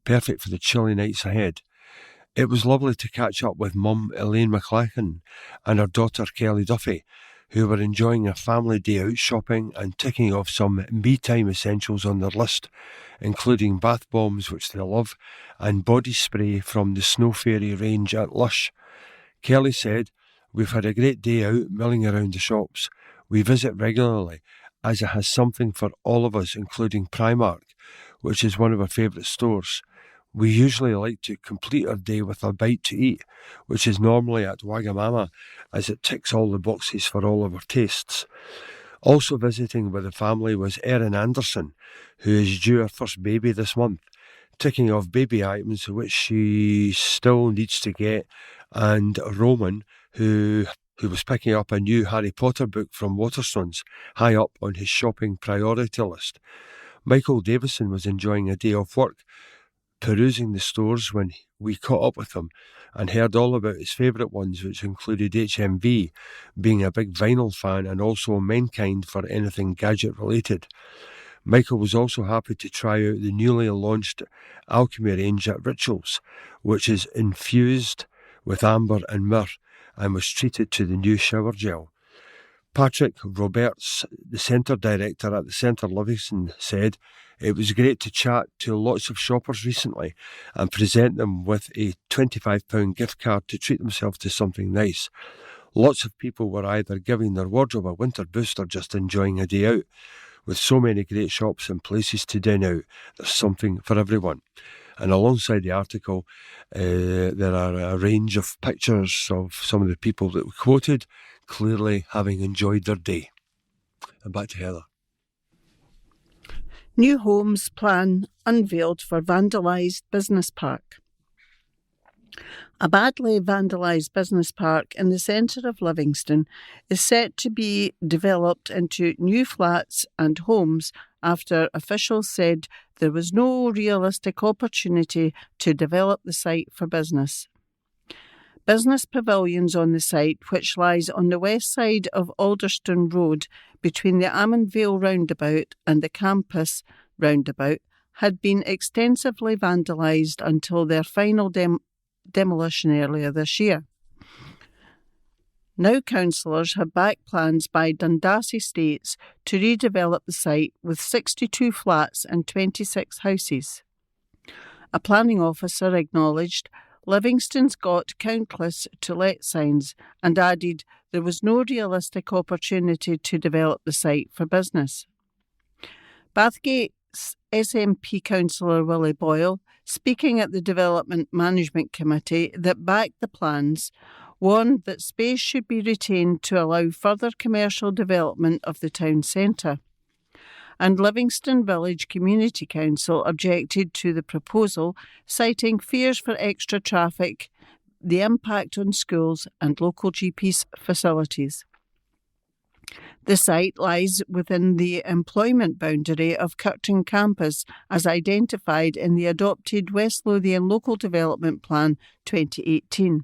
Speaker 5: Perfect for the chilly nights ahead. It was lovely to catch up with mum Elaine McLachlan and her daughter Kelly Duffy, who were enjoying a family day out shopping and ticking off some me-time essentials on their list, including bath bombs, which they love, and body spray from the Snow Fairy range at Lush. Kelly said, "We've had a great day out milling around the shops. We visit regularly, as it has something for all of us, including Primark, which is one of our favourite stores. We usually like to complete our day with a bite to eat, which is normally at Wagamama, as it ticks all the boxes for all of our tastes." Also visiting with the family was Erin Anderson, who is due her first baby this month, ticking off baby items which she still needs to get, and Roman, who was picking up a new Harry Potter book from Waterstones, high up on his shopping priority list. Michael Davison was enjoying a day off work, perusing the stores when we caught up with him and heard all about his favourite ones, which included HMV, being a big vinyl fan, and also Mankind for anything gadget related. Michael was also happy to try out the newly launched Alchemy range at Rituals, which is infused with amber and myrrh, and was treated to the new shower gel. Patrick Roberts, the centre director at the Centre Livingston, said, "It was great to chat to lots of shoppers recently and present them with a £25 gift card to treat themselves to something nice. Lots of people were either giving their wardrobe a winter boost or just enjoying a day out. With so many great shops and places to dine out, there's something for everyone." And alongside the article, there are a range of pictures of some of the people that we quoted, clearly having enjoyed their day. And back to Heather.
Speaker 1: New homes plan unveiled for vandalised business park. A badly vandalised business park in the centre of Livingston is set to be developed into new flats and homes after officials said there was no realistic opportunity to develop the site for business. Business pavilions on the site, which lies on the west side of Alderstone Road between the Ammonvale roundabout and the campus roundabout, had been extensively vandalised until their final demolition earlier this year. Now councillors have backed plans by Dundas Estates to redevelop the site with 62 flats and 26 houses. A planning officer acknowledged Livingston's got countless to-let signs and added there was no realistic opportunity to develop the site for business. Bathgate's SNP councillor Willie Boyle, speaking at the Development Management Committee that backed the plans, warned that space should be retained to allow further commercial development of the town centre. And Livingston Village Community Council objected to the proposal, citing fears for extra traffic the impact on schools and local GP facilities. The site lies within the employment boundary of Curtin Campus as identified in the adopted West Lothian Local Development Plan 2018.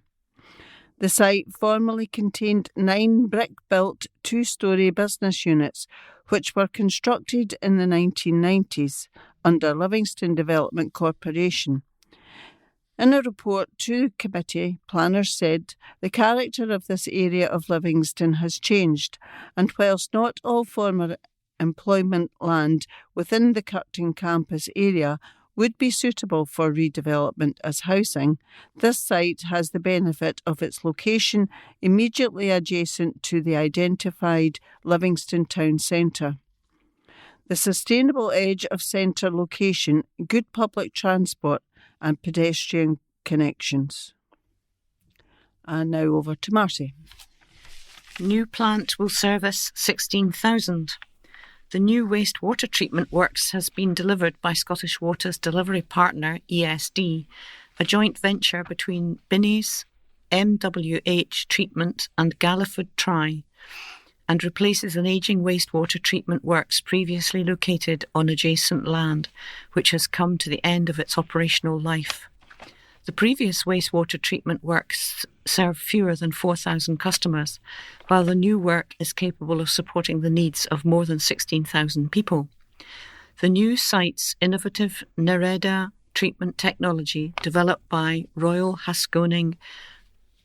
Speaker 1: The site formerly contained 9 brick-built 2-storey business units which were constructed in the 1990s under Livingston Development Corporation. In a report to committee, planners said the character of this area of Livingston has changed, and whilst not all former employment land within the Curtin campus area would be suitable for redevelopment as housing, this site has the benefit of its location immediately adjacent to the identified Livingston Town Centre. The sustainable edge of centre location, good public transport and pedestrian connections. And now over to Marty.
Speaker 2: New plant will service 16,000. The new wastewater treatment works has been delivered by Scottish Water's delivery partner, ESD, a joint venture between Binnie's, MWH Treatment and Galliford Try, and replaces an ageing wastewater treatment works previously located on adjacent land, which has come to the end of its operational life. The previous wastewater treatment works serve fewer than 4,000 customers, while the new work is capable of supporting the needs of more than 16,000 people. The new site's innovative Nereda treatment technology, developed by Royal Haskoning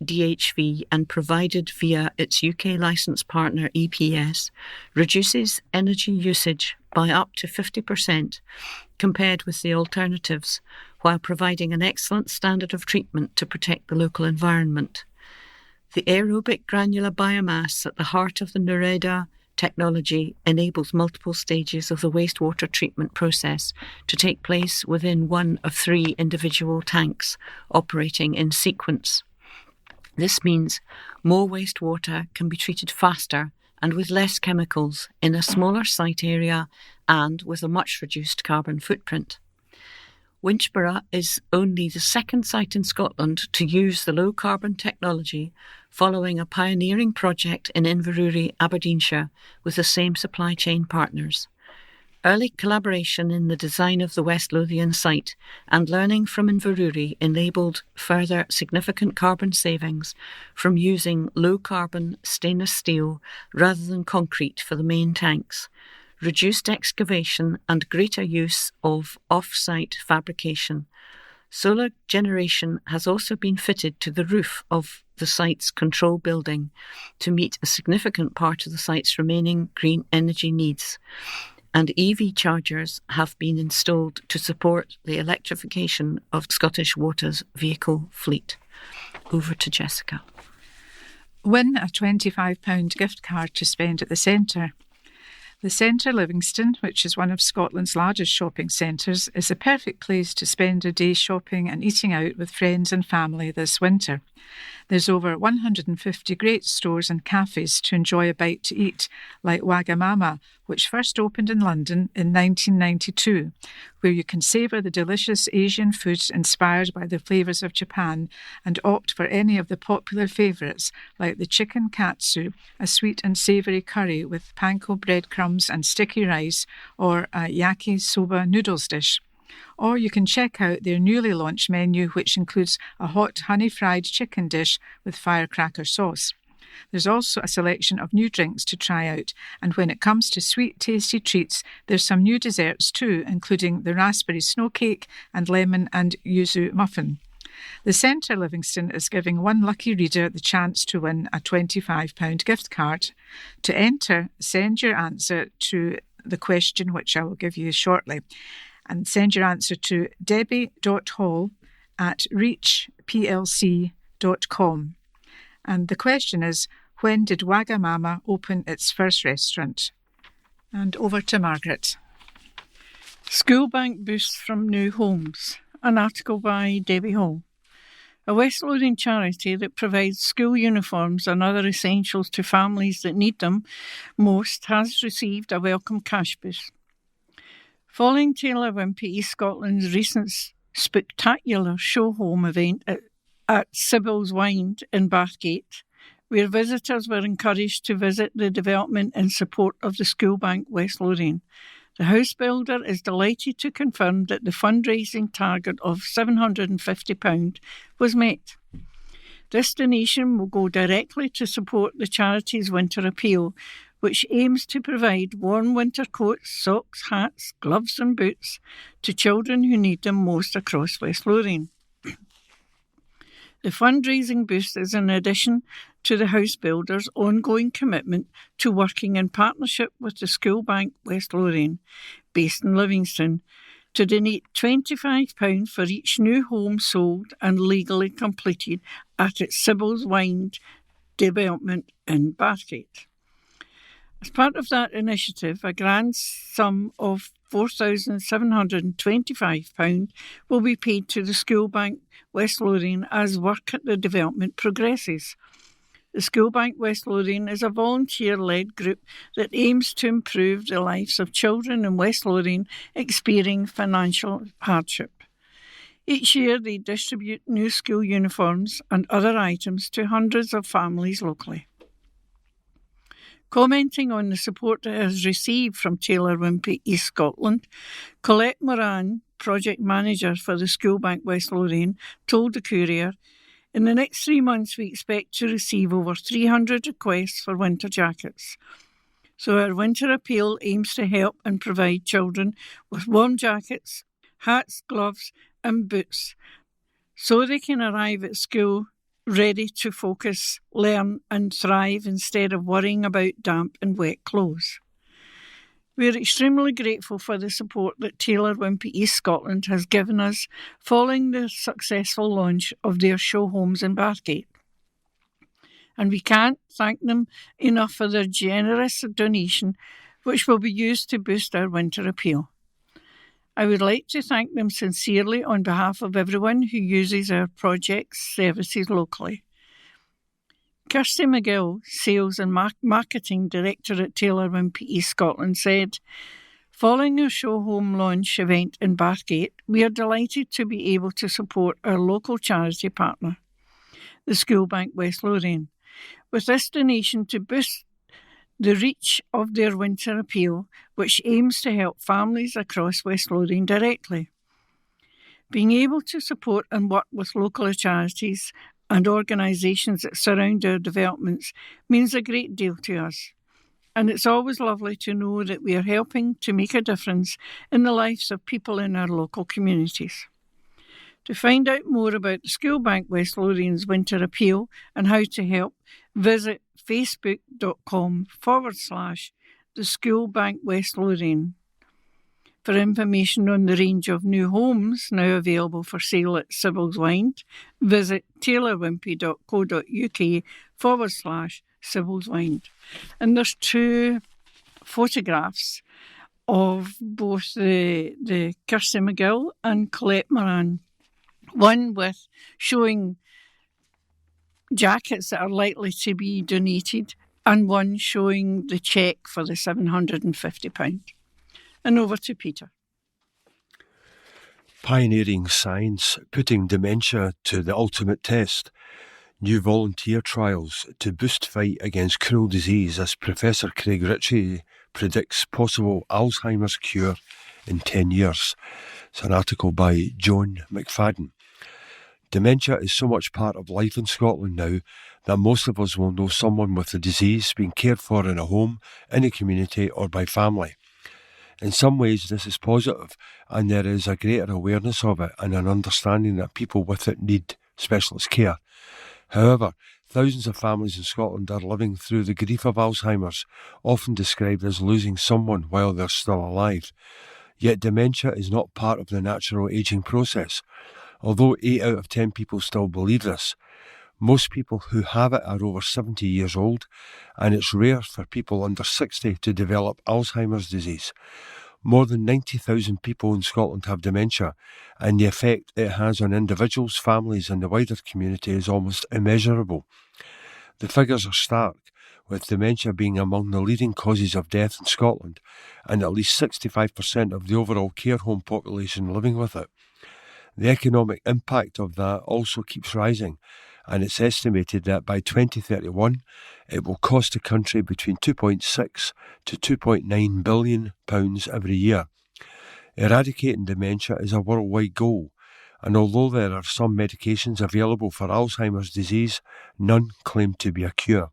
Speaker 2: DHV and provided via its UK licence partner EPS, reduces energy usage by up to 50% compared with the alternatives, while providing an excellent standard of treatment to protect the local environment. The aerobic granular biomass at the heart of the Nereda technology enables multiple stages of the wastewater treatment process to take place within one of 3 individual tanks operating in sequence. This means more wastewater can be treated faster and with less chemicals in a smaller site area and with a much reduced carbon footprint. Winchborough is only the second site in Scotland to use the low-carbon technology, following a pioneering project in Inverurie, Aberdeenshire, with the same supply chain partners. Early collaboration in the design of the West Lothian site and learning from Inverurie enabled further significant carbon savings from using low-carbon stainless steel rather than concrete for the main tanks, reduced excavation and greater use of off-site fabrication. Solar generation has also been fitted to the roof of the site's control building to meet a significant part of the site's remaining green energy needs, and EV chargers have been installed to support the electrification of Scottish Water's vehicle fleet. Over to Jessica.
Speaker 3: Win a £25 gift card to spend at the centre. The Centre Livingston, which is one of Scotland's largest shopping centres, is the perfect place to spend a day shopping and eating out with friends and family this winter. There's over 150 great stores and cafes to enjoy a bite to eat, like Wagamama, which first opened in London in 1992, where you can savour the delicious Asian foods inspired by the flavours of Japan and opt for any of the popular favourites like the chicken katsu, a sweet and savoury curry with panko breadcrumbs and sticky rice, or a yakisoba noodles dish. Or you can check out their newly launched menu, which includes a hot honey-fried chicken dish with firecracker sauce. There's also a selection of new drinks to try out, and when it comes to sweet, tasty treats, there's some new desserts too, including the raspberry snow cake and lemon and yuzu muffin. The Centre Livingston is giving one lucky reader the chance to win a £25 gift card. To enter, send your answer to the question, which I will give you shortly, and send your answer to debbie.hall@reachplc.com. And the question is, when did Wagamama open its first restaurant? And over to Margaret.
Speaker 4: School bank boosts from new homes. An article by Debbie Hall. A West Lothian charity that provides school uniforms and other essentials to families that need them most has received a welcome cash boost. Following Taylor Wimpey, Scotland's recent spectacular show home event at at Sybil's Wynd in Bathgate, where visitors were encouraged to visit the development in support of the School Bank West Lothian. The house builder is delighted to confirm that the fundraising target of £750 was met. This donation will go directly to support the charity's winter appeal, which aims to provide warm winter coats, socks, hats, gloves and boots to children who need them most across West Lothian. The fundraising boost is in addition to the house builder's ongoing commitment to working in partnership with the School Bank West Lothian, based in Livingston, to donate £25 for each new home sold and legally completed at its Sybil's Wynd development in Bathgate. As part of that initiative, a grand sum of £4,725 will be paid to the School Bank West Lothian as work at the development progresses. The School Bank West Lothian is a volunteer-led group that aims to improve the lives of children in West Lothian experiencing financial hardship. Each year they distribute new school uniforms and other items to hundreds of families locally. Commenting on the support it has received from Taylor Wimpey East Scotland, Colette Moran, project manager for the School Bank West Lothian, told the Courier, "In the next 3 months we expect to receive over 300 requests for winter jackets. So our winter appeal aims to help and provide children with warm jackets, hats, gloves and boots so they can arrive at school ready to focus, learn and thrive instead of worrying about damp and wet clothes." We are extremely grateful for the support that Taylor Wimpey East Scotland has given us following the successful launch of their show homes in Bathgate. And we can't thank them enough for their generous donation, which will be used to boost our winter appeal. I would like to thank them sincerely on behalf of everyone who uses our project's services locally. Kirsty McGill, Sales and Marketing Director at Taylor Wimpey East Scotland, said, "Following our show home launch event in Bathgate, we are delighted to be able to support our local charity partner, the School Bank West Lothian, with this donation to boost the reach of their winter appeal, which aims to help families across West Lothian directly. Being able to support and work with local charities and organisations that surround our developments means a great deal to us. And it's always lovely to know that we are helping to make a difference in the lives of people in our local communities." To find out more about the School Bank West Lothian's winter appeal and how to help, visit facebook.com/the School Bank West Lothian. For information on the range of new homes now available for sale at Sybil's Wynd, visit taylorwimpey.co.uk/Sybil's Wynd. And there's 2 photographs of both the Kirsty McGill and Colette Moran. One with showing jackets that are likely to be donated and one showing the cheque for the £750. And over to Peter.
Speaker 5: Pioneering science, putting dementia to the ultimate test. New volunteer trials to boost fight against cruel disease as Professor Craig Ritchie predicts possible Alzheimer's cure in 10 years. It's an article by Joan McFadden. Dementia is so much part of life in Scotland now that most of us will know someone with the disease being cared for in a home, in a community or by family. In some ways this is positive, and there is a greater awareness of it and an understanding that people with it need specialist care. However, thousands of families in Scotland are living through the grief of Alzheimer's, often described as losing someone while they're still alive. Yet dementia is not part of the natural ageing process. Although 8 out of 10 people still believe this, most people who have it are over 70 years old, and it's rare for people under 60 to develop Alzheimer's disease. More than 90,000 people in Scotland have dementia, and the effect it has on individuals, families and the wider community is almost immeasurable. The figures are stark, with dementia being among the leading causes of death in Scotland, and at least 65% of the overall care home population living with it. The economic impact of that also keeps rising, and it's estimated that by 2031 it will cost the country between £2.6 to £2.9 billion every year. Eradicating dementia is a worldwide goal, and although there are some medications available for Alzheimer's disease, none claim to be a cure.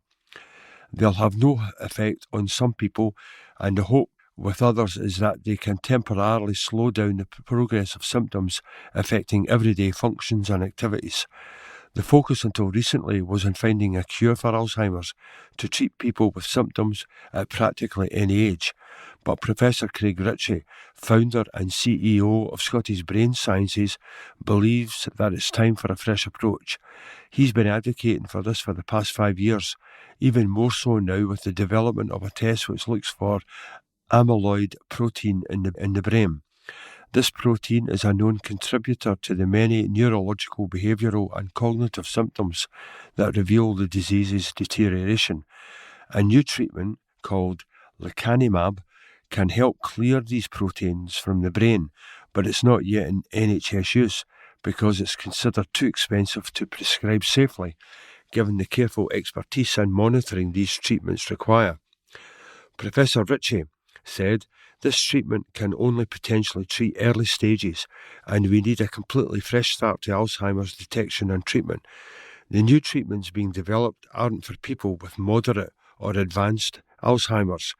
Speaker 5: They'll have no effect on some people, and the hope with others is that they can temporarily slow down the progress of symptoms affecting everyday functions and activities. The focus until recently was on finding a cure for Alzheimer's to treat people with symptoms at practically any age. But Professor Craig Ritchie, founder and CEO of Scottish Brain Sciences, believes that it's time for a fresh approach. He's been advocating for this for the past 5 years, even more so now with the development of a test which looks for amyloid protein in the brain. This protein is a known contributor to the many neurological, behavioural and cognitive symptoms that reveal the disease's deterioration. A new treatment called lecanemab can help clear these proteins from the brain, but it's not yet in NHS use because it's considered too expensive to prescribe safely, given the careful expertise and monitoring these treatments require. Professor Ritchie said, "This treatment can only potentially treat early stages, and we need a completely fresh start to Alzheimer's detection and treatment. The new treatments being developed aren't for people with moderate or advanced Alzheimer's.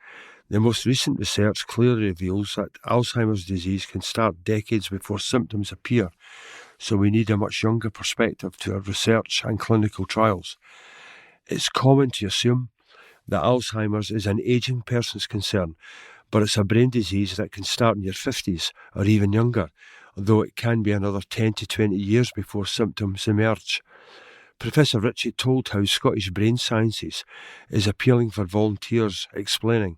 Speaker 5: The most recent research clearly reveals that Alzheimer's disease can start decades before symptoms appear, so we need a much younger perspective to our research and clinical trials. It's common to assume that Alzheimer's is an ageing person's concern, but it's a brain disease that can start in your 50s or even younger, though it can be another 10 to 20 years before symptoms emerge." Professor Ritchie told how Scottish Brain Sciences is appealing for volunteers, explaining,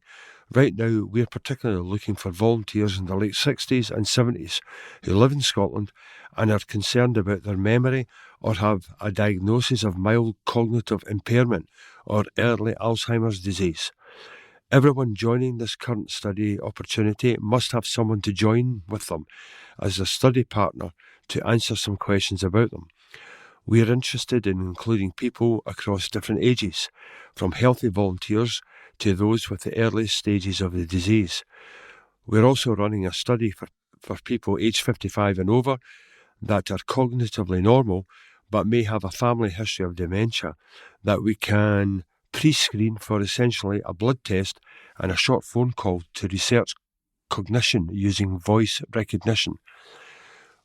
Speaker 5: "Right now, we're particularly looking for volunteers in the late 60s and 70s who live in Scotland and are concerned about their memory or have a diagnosis of mild cognitive impairment or early Alzheimer's disease. Everyone joining this current study opportunity must have someone to join with them as a study partner to answer some questions about them. We are interested in including people across different ages, from healthy volunteers to those with the earliest stages of the disease. We're also running a study for people aged 55 and over that are cognitively normal but may have a family history of dementia that we can pre-screen for essentially a blood test and a short phone call to research cognition using voice recognition.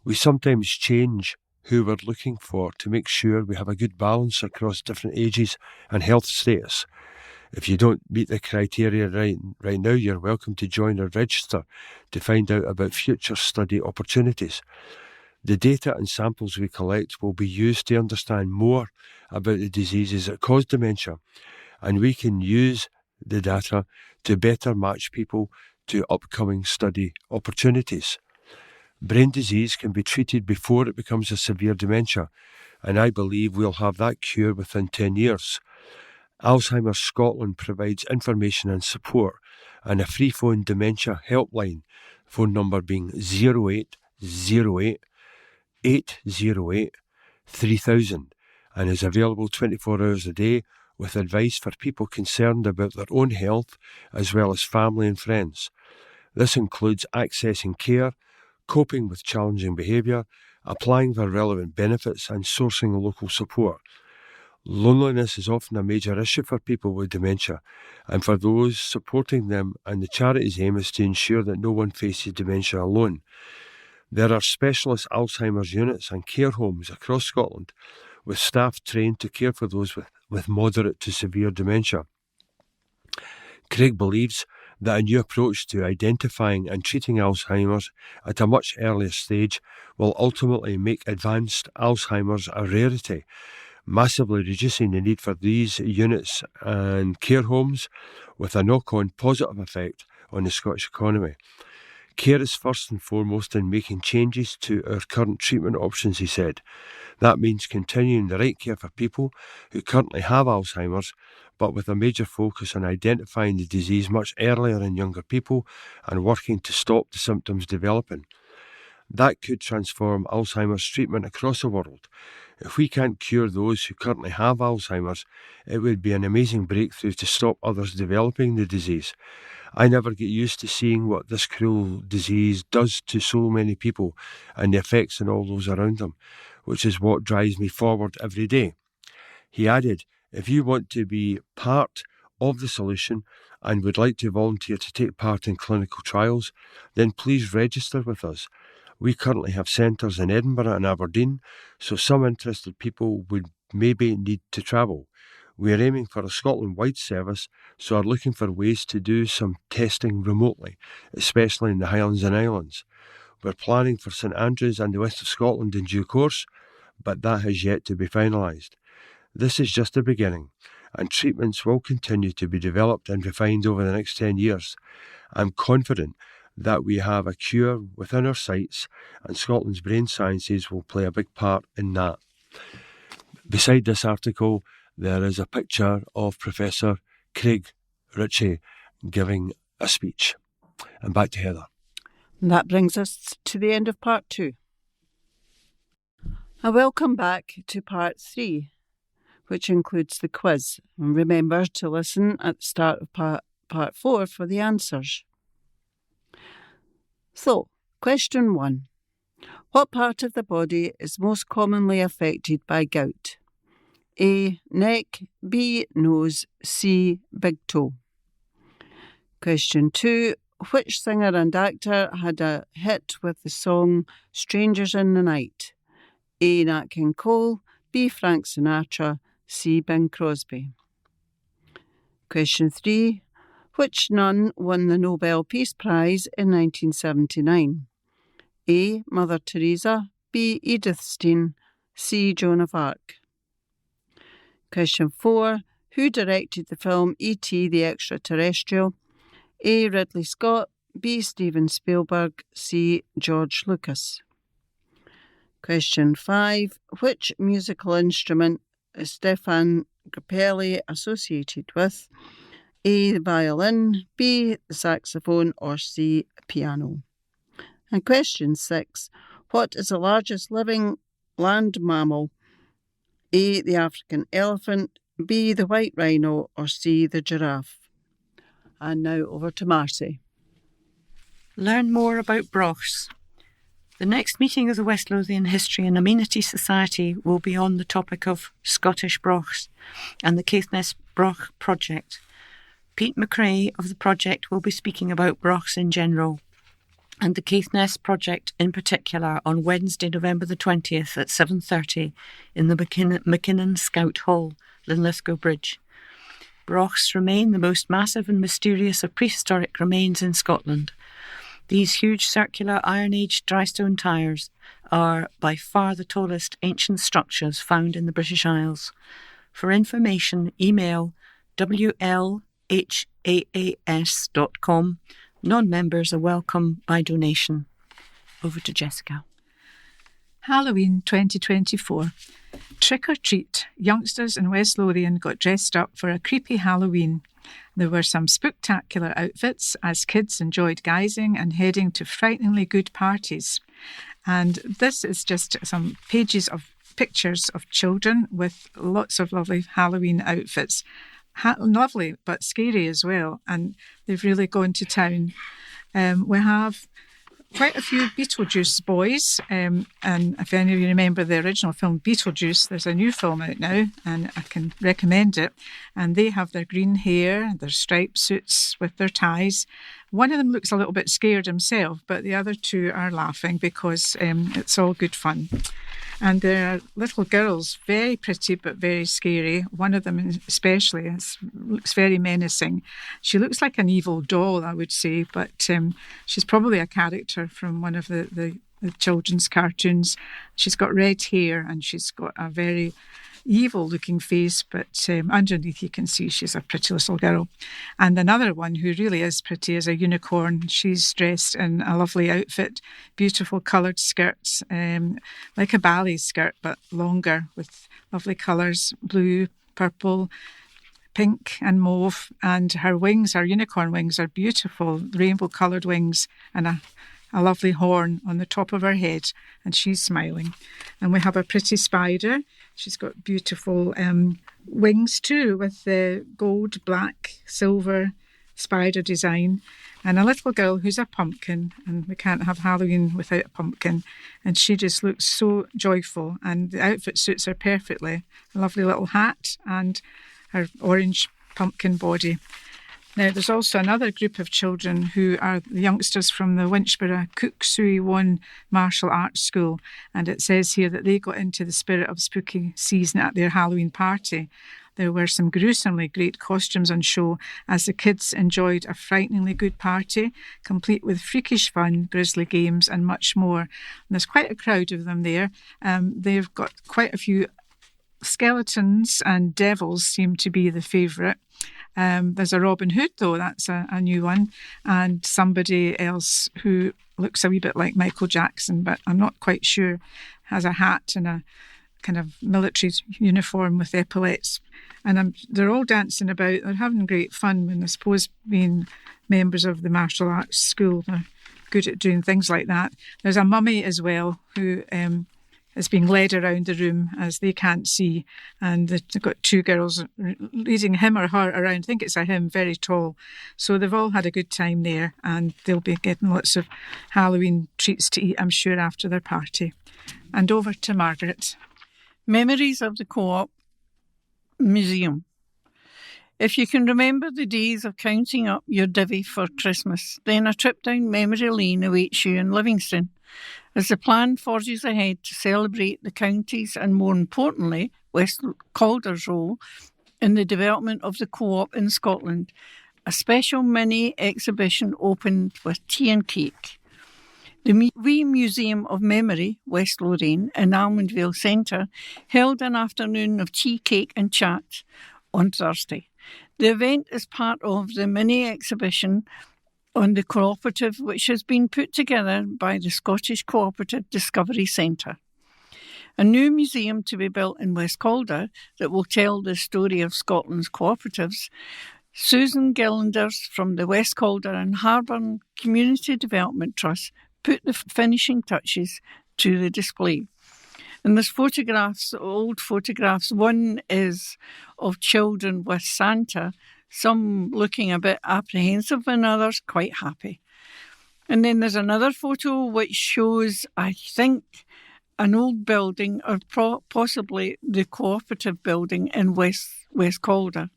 Speaker 5: We sometimes change who we're looking for to make sure we have a good balance across different ages and health status. If you don't meet the criteria right now, you're welcome to join our register to find out about future study opportunities. The data and samples we collect will be used to understand more about the diseases that cause dementia, and we can use the data to better match people to upcoming study opportunities. Brain disease can be treated before it becomes a severe dementia, and I believe we'll have that cure within 10 years. Alzheimer's Scotland provides information and support, and a free phone dementia helpline, phone number being 0808 808 3000, and is available 24 hours a day with advice for people concerned about their own health as well as family and friends. This includes accessing care, coping with challenging behaviour, applying for relevant benefits and sourcing local support. Loneliness is often a major issue for people with dementia, and for those supporting them, and the charity's aim is to ensure that no one faces dementia alone. There are specialist Alzheimer's units and care homes across Scotland with staff trained to care for those with moderate to severe dementia. Craig believes that a new approach to identifying and treating Alzheimer's at a much earlier stage will ultimately make advanced Alzheimer's a rarity, massively reducing the need for these units and care homes, with a knock-on positive effect on the Scottish economy. Care is first and foremost in making changes to our current treatment options, he said. That means continuing the right care for people who currently have Alzheimer's, but with a major focus on identifying the disease much earlier in younger people and working to stop the symptoms developing. That could transform Alzheimer's treatment across the world. If we can't cure those who currently have Alzheimer's, it would be an amazing breakthrough to stop others developing the disease. I never get used to seeing what this cruel disease does to so many people and the effects on all those around them, which is what drives me forward every day. He added, if you want to be part of the solution and would like to volunteer to take part in clinical trials, then please register with us. We currently have centres in Edinburgh and Aberdeen, so some interested people would maybe need to travel. We are aiming for a Scotland-wide service, so are looking for ways to do some testing remotely, especially in the Highlands and Islands. We're planning for St Andrews and the west of Scotland in due course, but that has yet to be finalised. This is just the beginning, and treatments will continue to be developed and refined over the next 10 years. I'm confident that we have a cure within our sights, and Scotland's brain sciences will play a big part in that. Beside this article, there is a picture of Professor Craig Ritchie giving a speech. And back to Heather.
Speaker 1: And that brings us to the end of part 2. A welcome back to part 3, which includes the quiz. And remember to listen at the start of part 4 for the answers. So, question 1. What part of the body is most commonly affected by gout? A. Neck, B. Nose, C. Big toe. Question 2. Which singer and actor had a hit with the song Strangers in the Night? A. Nat King Cole, B. Frank Sinatra, C. Bing Crosby. Question 3. Which nun won the Nobel Peace Prize in 1979? A. Mother Teresa, B. Edith Stein, C. Joan of Arc. Question 4. Who directed the film E.T. the Extraterrestrial? A. Ridley Scott, B. Steven Spielberg, C. George Lucas. Question 5. Which musical instrument is Stefan Grappelli associated with? A. The violin, B. The saxophone, or C. Piano. And question 6. What is the largest living land mammal? A. The African elephant, B. The white rhino, or C. The giraffe. And now over to Marcy.
Speaker 2: Learn more about broths. The next meeting of the West Lothian History and Amenity Society will be on the topic of Scottish broths and the Caithness Broch project. Pete McRae of the project will be speaking about broths in general and the Caithness project in particular on Wednesday, November the 20th at 7:30 in the McKinnon Scout Hall, Linlithgow Bridge. Brochs remain the most massive and mysterious of prehistoric remains in Scotland. These huge circular Iron Age drystone tires are by far the tallest ancient structures found in the British Isles. For information, email wlhaas.com. Non-members are welcome by donation. Over to Jessica.
Speaker 3: Halloween 2024. Trick or treat. Youngsters in West Lothian got dressed up for a creepy Halloween. There were some spectacular outfits as kids enjoyed guising and heading to frighteningly good parties. And this is just some pages of pictures of children with lots of lovely Halloween outfits. Lovely but scary as well, and they've really gone to town. We have quite a few Beetlejuice boys, and if any of you remember the original film Beetlejuice, there's a new film out now and I can recommend it, and they have their green hair, their striped suits with their ties. One of them looks a little bit scared himself, but the other two are laughing because it's all good fun. And there are little girls, very pretty but very scary. One of them especially looks very menacing. She looks like an evil doll, I would say, but she's probably a character from one of the children's cartoons. She's got red hair and she's got a very evil-looking face, but underneath you can see she's a pretty little girl. And another one who really is pretty is a unicorn. She's dressed in a lovely outfit, beautiful coloured skirts, like a ballet skirt, but longer with lovely colours, blue, purple, pink and mauve. And her wings, her unicorn wings, are beautiful, rainbow-coloured wings and a a lovely horn on the top of her head, and she's smiling. And we have a pretty spider. She's got beautiful wings too, with the gold, black, silver spider design. And a little girl who's a pumpkin, and we can't have Halloween without a pumpkin. And she just looks so joyful, and the outfit suits her perfectly. A lovely little hat and her orange pumpkin body. Now, there's also another group of children who are the youngsters from the Winchborough Cook Sui Won Martial Arts School, and it says here that they got into the spirit of spooky season at their Halloween party. There were some gruesomely great costumes on show as the kids enjoyed a frighteningly good party, complete with freakish fun, grisly games and much more. And there's quite a crowd of them there. They've got quite a few skeletons, and devils seem to be the favourite. There's a Robin Hood, though, that's a new one, and somebody else who looks a wee bit like Michael Jackson, but I'm not quite sure, has a hat and a kind of military uniform with epaulettes. And they're all dancing about, they're having great fun, and I suppose being members of the martial arts school, they're good at doing things like that. There's a mummy as well who is being led around the room as they can't see, and they've got two girls leading him or her around. I think it's a him, very tall. So they've all had a good time there, and they'll be getting lots of Halloween treats to eat, I'm sure, after their party. And over to Margaret.
Speaker 4: Memories of the Co-op Museum. If you can remember the days of counting up your divvy for Christmas, then a trip down memory lane awaits you in Livingston. As the plan forges ahead to celebrate the county's and, more importantly, West Calder's role in the development of the co-op in Scotland, a special mini exhibition opened with tea and cake. The Wee Museum of Memory, West Lothian, in Almondvale Centre, held an afternoon of tea, cake and chat on Thursday. The event is part of the mini exhibition on the cooperative, which has been put together by the Scottish Cooperative Discovery Centre. A new museum to be built in West Calder that will tell the story of Scotland's cooperatives. Susan Gillanders from the West Calder and Harburn Community Development Trust put the finishing touches to the display. And there's photographs, old photographs. One is of children with Santa, some looking a bit apprehensive and others quite happy. And then there's another photo which shows, I think, an old building or possibly the cooperative building in West Calder.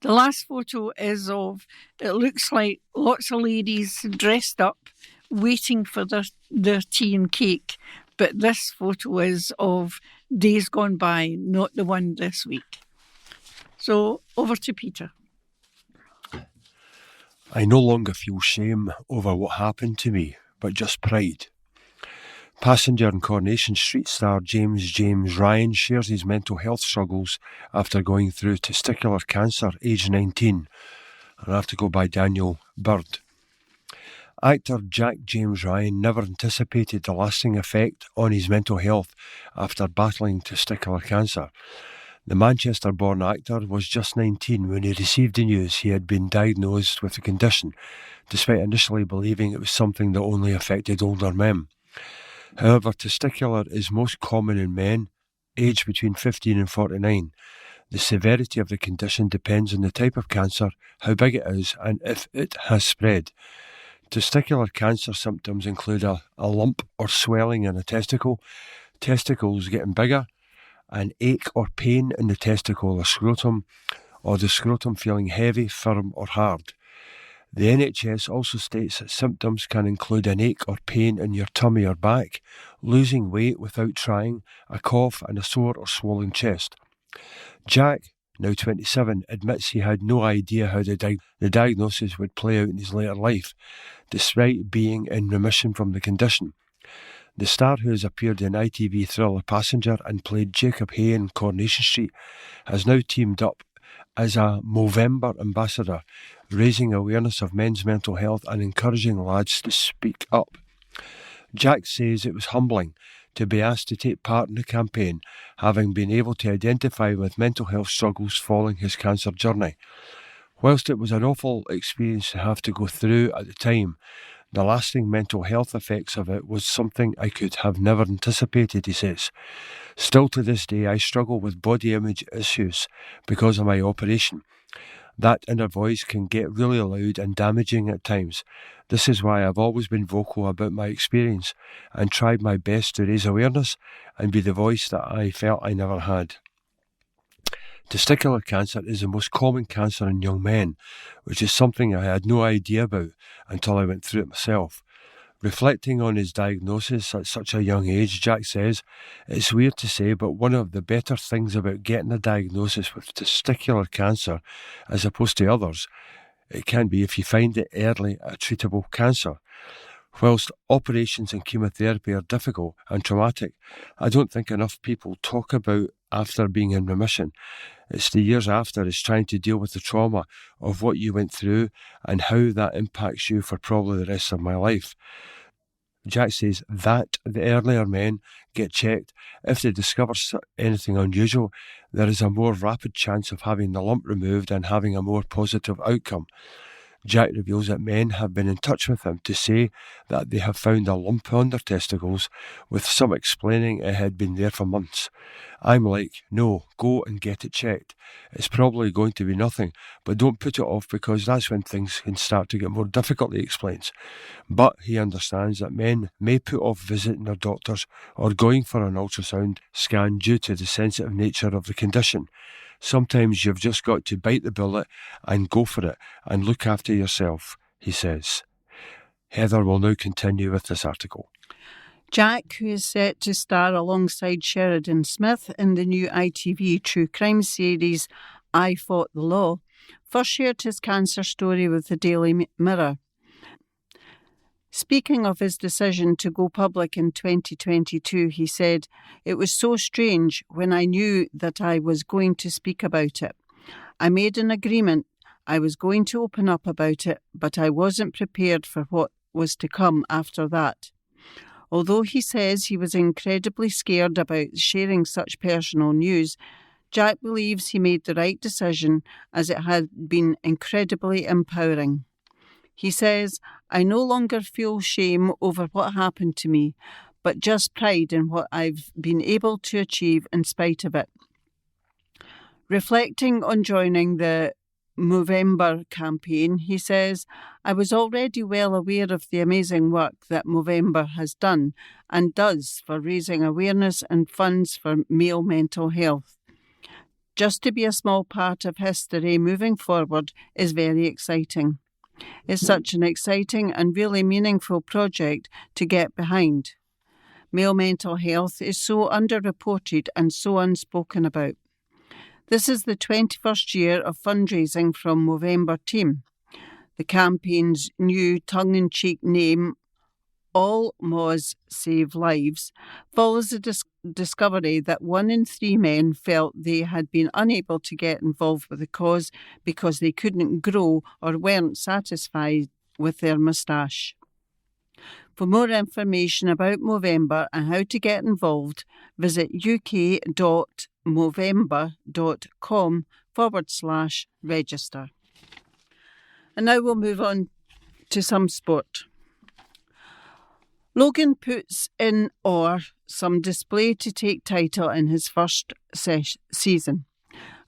Speaker 4: The last photo is of, it looks like lots of ladies dressed up waiting for their tea and cake. But this photo is of days gone by, not the one this week. So, over to Peter.
Speaker 5: I no longer feel shame over what happened to me, but just pride. Passenger in Coronation Street star James Ryan shares his mental health struggles after going through testicular cancer, aged 19, and I have to go by Daniel Bird. Actor James Ryan never anticipated the lasting effect on his mental health after battling testicular cancer. The Manchester-born actor was just 19 when he received the news he had been diagnosed with the condition, despite initially believing it was something that only affected older men. However, testicular is most common in men, aged between 15 and 49. The severity of the condition depends on the type of cancer, how big it is, and if it has spread. Testicular cancer symptoms include a lump or swelling in a testicle, testicles getting bigger, an ache or pain in the testicle or scrotum, or the scrotum feeling heavy, firm or hard. The NHS also states that symptoms can include an ache or pain in your tummy or back, losing weight without trying, a cough and a sore or swollen chest. Jack, now 27, admits he had no idea how the diagnosis would play out in his later life, despite being in remission from the condition. The star, who has appeared in ITV thriller Passenger and played Jacob Hay in Coronation Street, has now teamed up as a Movember ambassador, raising awareness of men's mental health and encouraging lads to speak up. Jack says it was humbling to be asked to take part in the campaign, having been able to identify with mental health struggles following his cancer journey. Whilst it was an awful experience to have to go through at the time, The lasting mental health effects of it was something I could have never anticipated, he says. Still to this day, I struggle with body image issues because of my operation. That inner voice can get really loud and damaging at times. This is why I've always been vocal about my experience and tried my best to raise awareness and be the voice that I felt I never had. Testicular cancer is the most common cancer in young men, which is something I had no idea about until I went through it myself. Reflecting on his diagnosis at such a young age, Jack says, it's weird to say, but one of the better things about getting a diagnosis with testicular cancer, as opposed to others, it can be if you find it early a treatable cancer. Whilst operations and chemotherapy are difficult and traumatic, I don't think enough people talk about after being in remission. It's the years after is trying to deal with the trauma of what you went through and how that impacts you for probably the rest of my life. Jack says that the earlier men get checked, if they discover anything unusual, there is a more rapid chance of having the lump removed and having a more positive outcome. Jack reveals that men have been in touch with him to say that they have found a lump on their testicles, with some explaining it had been there for months. I'm like, no, go and get it checked. It's probably going to be nothing, but don't put it off because that's when things can start to get more difficult, he explains. But he understands that men may put off visiting their doctors or going for an ultrasound scan due to the sensitive nature of the condition. Sometimes you've just got to bite the bullet and go for it and look after yourself, he says. Heather will now continue with this article.
Speaker 1: Jack, who is set to star alongside Sheridan Smith in the new ITV true crime series I Fought the Law, first shared his cancer story with the Daily Mirror. Speaking of his decision to go public in 2022, he said, "It was so strange when I knew that I was going to speak about it. I made an agreement. I was going to open up about it, but I wasn't prepared for what was to come after that." Although he says he was incredibly scared about sharing such personal news, Jack believes he made the right decision as it had been incredibly empowering. He says, "I no longer feel shame over what happened to me, but just pride in what I've been able to achieve in spite of it." Reflecting on joining the Movember campaign, he says, "I was already well aware of the amazing work that Movember has done and does for raising awareness and funds for male mental health. Just to be a small part of history moving forward is very exciting. It's such an exciting and really meaningful project to get behind. Male mental health is so underreported and so unspoken about. This is the 21st year of fundraising from Movember team. The campaign's new tongue-in-cheek name, All Moz Save Lives, follows the discovery that 1 in 3 men felt they had been unable to get involved with the cause because they couldn't grow or weren't satisfied with their moustache. For more information about Movember and how to get involved, visit uk.movember.com/register. And now we'll move on to some sport. Logan puts in some display to take title in his first season.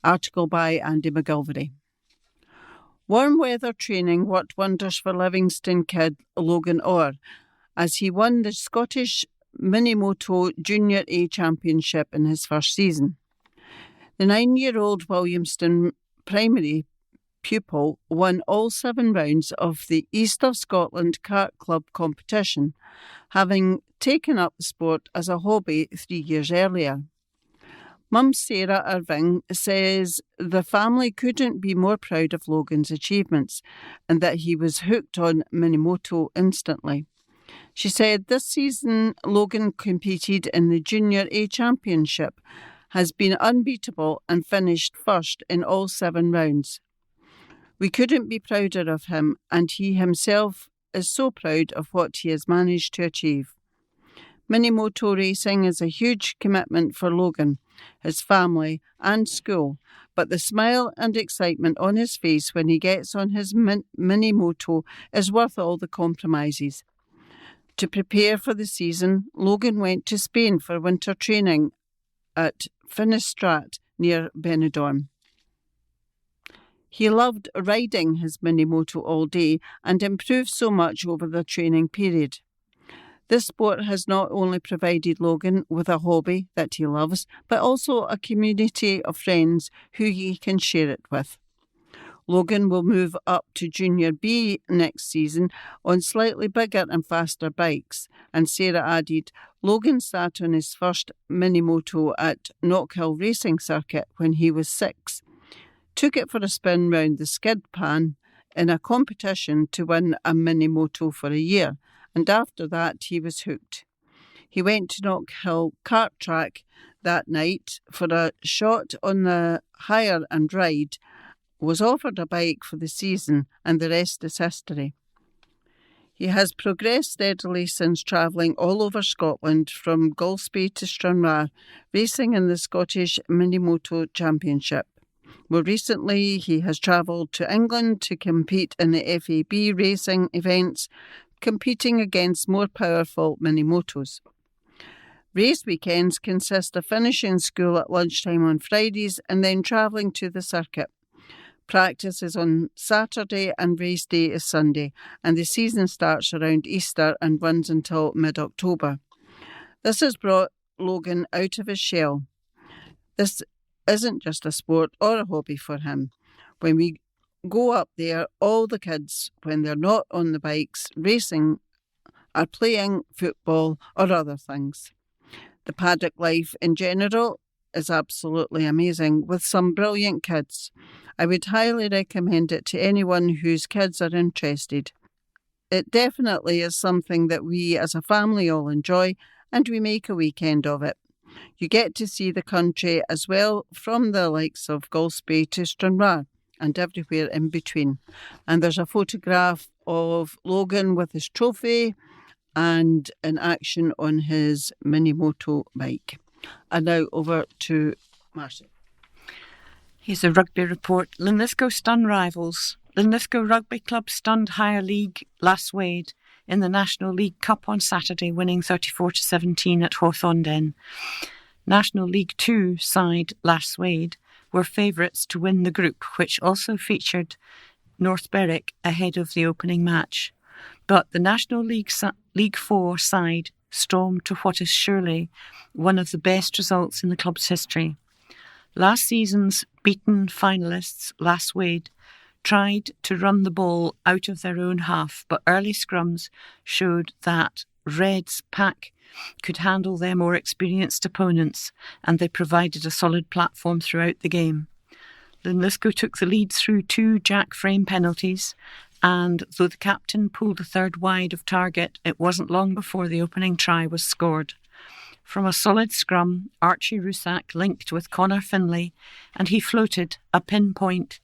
Speaker 1: Article by Andy McGilvery. Warm weather training worked wonders for Livingston kid Logan Orr as he won the Scottish Minimoto Junior A Championship in his first season. The 9-year-old Williamston primary pupil won all 7 rounds of the East of Scotland Kart Club competition, having taken up the sport as a hobby 3 years earlier. Mum Sarah Irving says the family couldn't be more proud of Logan's achievements and that he was hooked on Minimoto instantly. She said this season Logan competed in the Junior A Championship, has been unbeatable and finished first in all 7 rounds. We couldn't be prouder of him, and he himself is so proud of what he has managed to achieve. Mini-moto racing is a huge commitment for Logan, his family and school, but the smile and excitement on his face when he gets on his mini-moto is worth all the compromises. To prepare for the season, Logan went to Spain for winter training at Finistrat near Benidorm. He loved riding his mini-moto all day and improved so much over the training period. This sport has not only provided Logan with a hobby that he loves, but also a community of friends who he can share it with. Logan will move up to Junior B next season on slightly bigger and faster bikes, and Sarah added, Logan sat on his first mini-moto at Knockhill Racing Circuit when he was 6. Took it for a spin round the skid pan in a competition to win a mini-moto for a year, and after that he was hooked. He went to Knockhill Kart Track that night for a shot on the hire and ride, was offered a bike for the season, and the rest is history. He has progressed steadily since travelling all over Scotland from Golspie to Stranraer, racing in the Scottish Mini-Moto Championship. More recently, he has travelled to England to compete in the FAB racing events, competing against more powerful mini-motos. Race weekends consist of finishing school at lunchtime on Fridays and then travelling to the circuit. Practice is on Saturday and race day is Sunday, and the season starts around Easter and runs until mid-October. This has brought Logan out of his shell. This isn't just a sport or a hobby for him. When we go up there, all the kids, when they're not on the bikes racing, are playing football or other things. The paddock life in general is absolutely amazing, with some brilliant kids. I would highly recommend it to anyone whose kids are interested. It definitely is something that we as a family all enjoy, and we make a weekend of it. You get to see the country as well, from the likes of Golspie to Stranraer and everywhere in between. And there's a photograph of Logan with his trophy and in action on his mini-moto bike. And now over to Marcia.
Speaker 2: Here's a rugby report. Linlithgow stun rivals. Linlithgow Rugby Club stunned Higher League Lasswade in the National League Cup on Saturday, winning 34-17 at Hawthornden. National League 2 side Lasswade were favourites to win the group, which also featured North Berwick ahead of the opening match. But the National League 4 side stormed to what is surely one of the best results in the club's history. Last season's beaten finalists, Lasswade, tried to run the ball out of their own half, but early scrums showed that Reds' pack could handle their more experienced opponents, and they provided a solid platform throughout the game. Linlithgow took the lead through 2 jack frame penalties, and though the captain pulled a third wide of target, it wasn't long before the opening try was scored. From a solid scrum, Archie Rusak linked with Connor Finlay, and he floated a pinpoint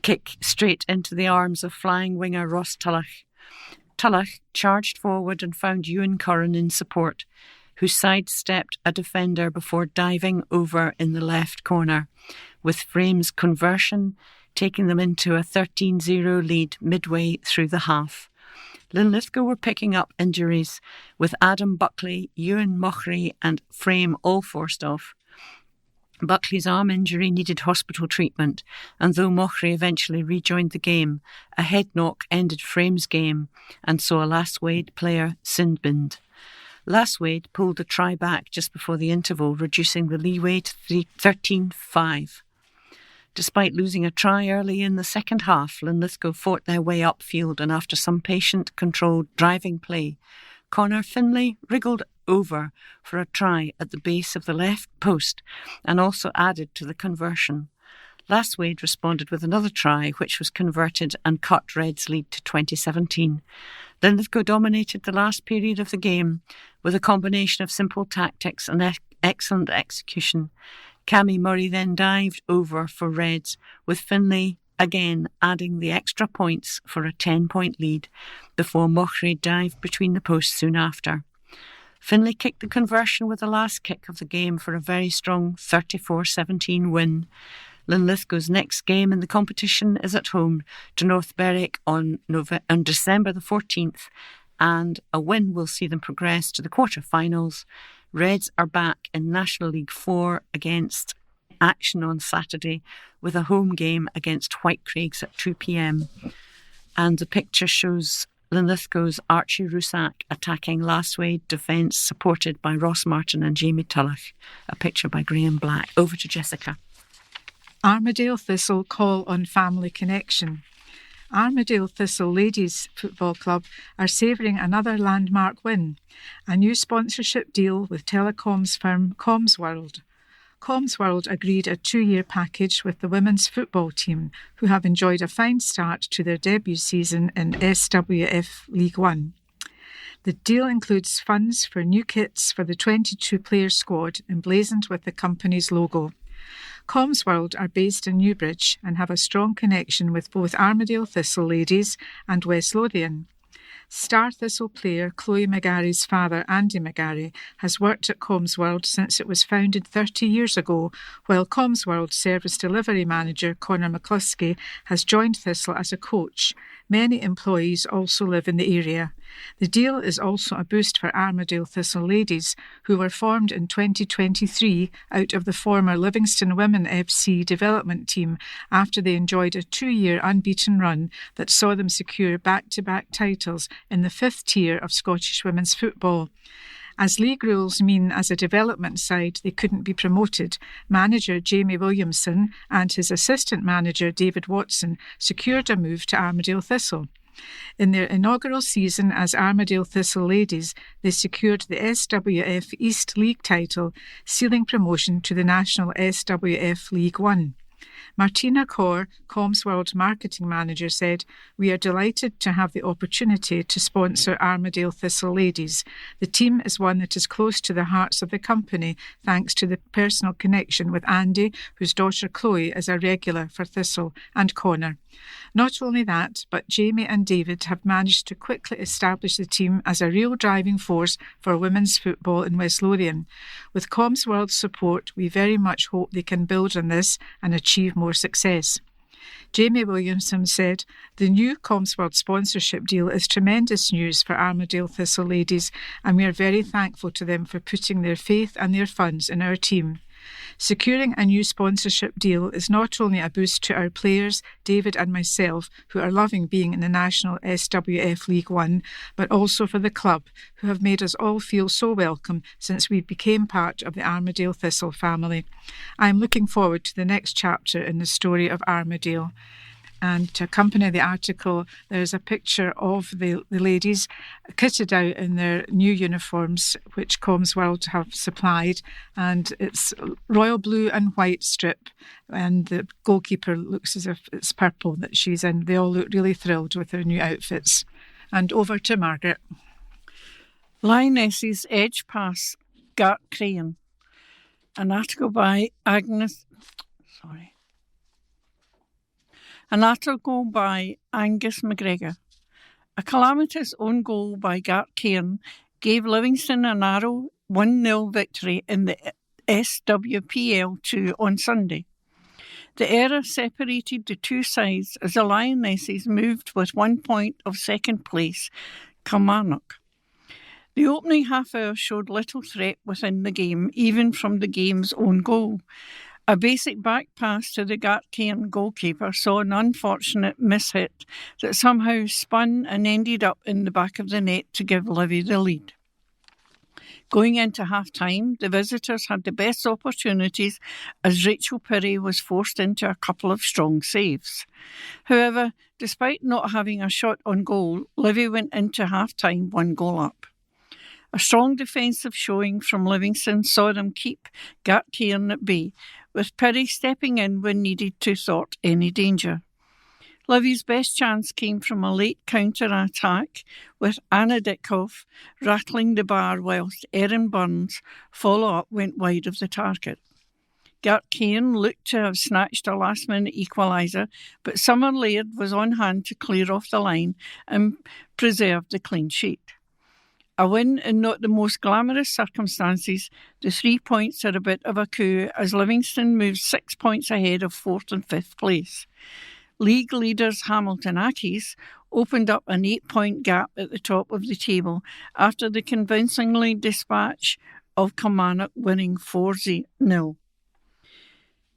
Speaker 2: kick straight into the arms of flying winger Ross Tullach. Tullach charged forward and found Ewan Curran in support, who sidestepped a defender before diving over in the left corner, with Frame's conversion taking them into a 13-0 lead midway through the half. Linlithgow were picking up injuries, with Adam Buckley, Ewan Mochrie and Frame all forced off. Buckley's arm injury needed hospital treatment, and though Mochrie eventually rejoined the game, a head knock ended Frame's game and saw a Lasswade player sin-binned. Lasswade pulled a try back just before the interval, reducing the leeway to 13-5. Despite losing a try early in the second half, Linlithgow fought their way upfield, and after some patient, controlled driving play, Connor Finlay wriggled over for a try at the base of the left post and also added to the conversion. Lasswade responded with another try, which was converted and cut Reds' lead to 2017. Linlithgow dominated the last period of the game with a combination of simple tactics and excellent execution. Cammy Murray then dived over for Reds, with Finlay again adding the extra points for a 10-point lead before Mochrie dived between the posts soon after. Finlay kicked the conversion with the last kick of the game for a very strong 34-17 win. Linlithgow's next game in the competition is at home to North Berwick on December the 14th, and a win will see them progress to the quarter-finals. Reds are back in National League 4 against Action on Saturday with a home game against Whitecraigs at 2 p.m. And the picture shows Linlithgow's Archie Rusak attacking Lastwade defence supported by Ross Martin and Jamie Tulloch. A picture by Graham Black. Over to Jessica.
Speaker 3: Armadale Thistle call on family connection. Armadale Thistle Ladies Football Club are savouring another landmark win, a new sponsorship deal with telecoms firm ComsWorld. ComsWorld agreed a 2-year package with the women's football team, who have enjoyed a fine start to their debut season in SWF League One. The deal includes funds for new kits for the 22-player squad emblazoned with the company's logo. ComsWorld are based in Newbridge and have a strong connection with both Armadale Thistle Ladies and West Lothian. Star Thistle player Chloe McGarry's father, Andy McGarry, has worked at ComsWorld since it was founded 30 years ago, while ComsWorld service delivery manager Connor McCluskey has joined Thistle as a coach. Many employees also live in the area. The deal is also a boost for Armadale Thistle Ladies, who were formed in 2023 out of the former Livingston Women FC development team after they enjoyed a 2-year unbeaten run that saw them secure back-to-back titles in the 5th tier of Scottish women's football. As league rules mean as a development side they couldn't be promoted, manager Jamie Williamson and his assistant manager David Watson secured a move to Armadale Thistle. In their inaugural season as Armadale Thistle Ladies, they secured the SWF East League title, sealing promotion to the national SWF League One. Martina Kaur, ComsWorld marketing manager, said, "We are delighted to have the opportunity to sponsor Armadale Thistle Ladies. The team is one that is close to the hearts of the company thanks to the personal connection with Andy, whose daughter Chloe is a regular for Thistle, and Connor. Not only that, but Jamie and David have managed to quickly establish the team as a real driving force for women's football in West Lothian. With ComsWorld's support, we very much hope they can build on this and achieve more success." Jamie Williamson said, "The new ComsWorld sponsorship deal is tremendous news for Armadale Thistle Ladies, and we are very thankful to them for putting their faith and their funds in our team. Securing a new sponsorship deal is not only a boost to our players, David and myself, who are loving being in the national SWF League One, but also for the club, who have made us all feel so welcome since we became part of the Armadale Thistle family. I am looking forward to the next chapter in the story of Armadale." And to accompany the article, there's a picture of the ladies kitted out in their new uniforms, which ComsWorld have supplied. And it's royal blue and white strip. And the goalkeeper looks as if it's purple that she's in. They all look really thrilled with their new outfits. And over to Margaret.
Speaker 4: Lionesses Edge Pass, Gart Crayon. An article by Angus McGregor. A calamitous own goal by Gart Cairn gave Livingston a narrow 1-0 victory in the SWPL2 on Sunday. The error separated the two sides as the Lionesses moved with 1 point of second place, Kilmarnock. The opening half hour showed little threat within the game, even from the game's own goal. A basic back pass to the Gart Cairn goalkeeper saw an unfortunate mishit that somehow spun and ended up in the back of the net to give Livy the lead. Going into half-time, the visitors had the best opportunities as Rachel Pirrie was forced into a couple of strong saves. However, despite not having a shot on goal, Livy went into half-time 1 goal up. A strong defensive showing from Livingston saw them keep Gart Cairn at bay, with Pirrie stepping in when needed to thwart any danger. Livy's best chance came from a late counter-attack, with Anna Dickhoff rattling the bar whilst Erin Burns' follow-up went wide of the target. Gart Cairn looked to have snatched a last-minute equaliser, but Summer Laird was on hand to clear off the line and preserve the clean sheet. A win in not the most glamorous circumstances, the 3 points are a bit of a coup as Livingston moves 6 points ahead of 4th and 5th place. League leaders Hamilton Accies opened up an 8-point gap at the top of the table after the convincingly dispatch of Kilmarnock winning 4-0.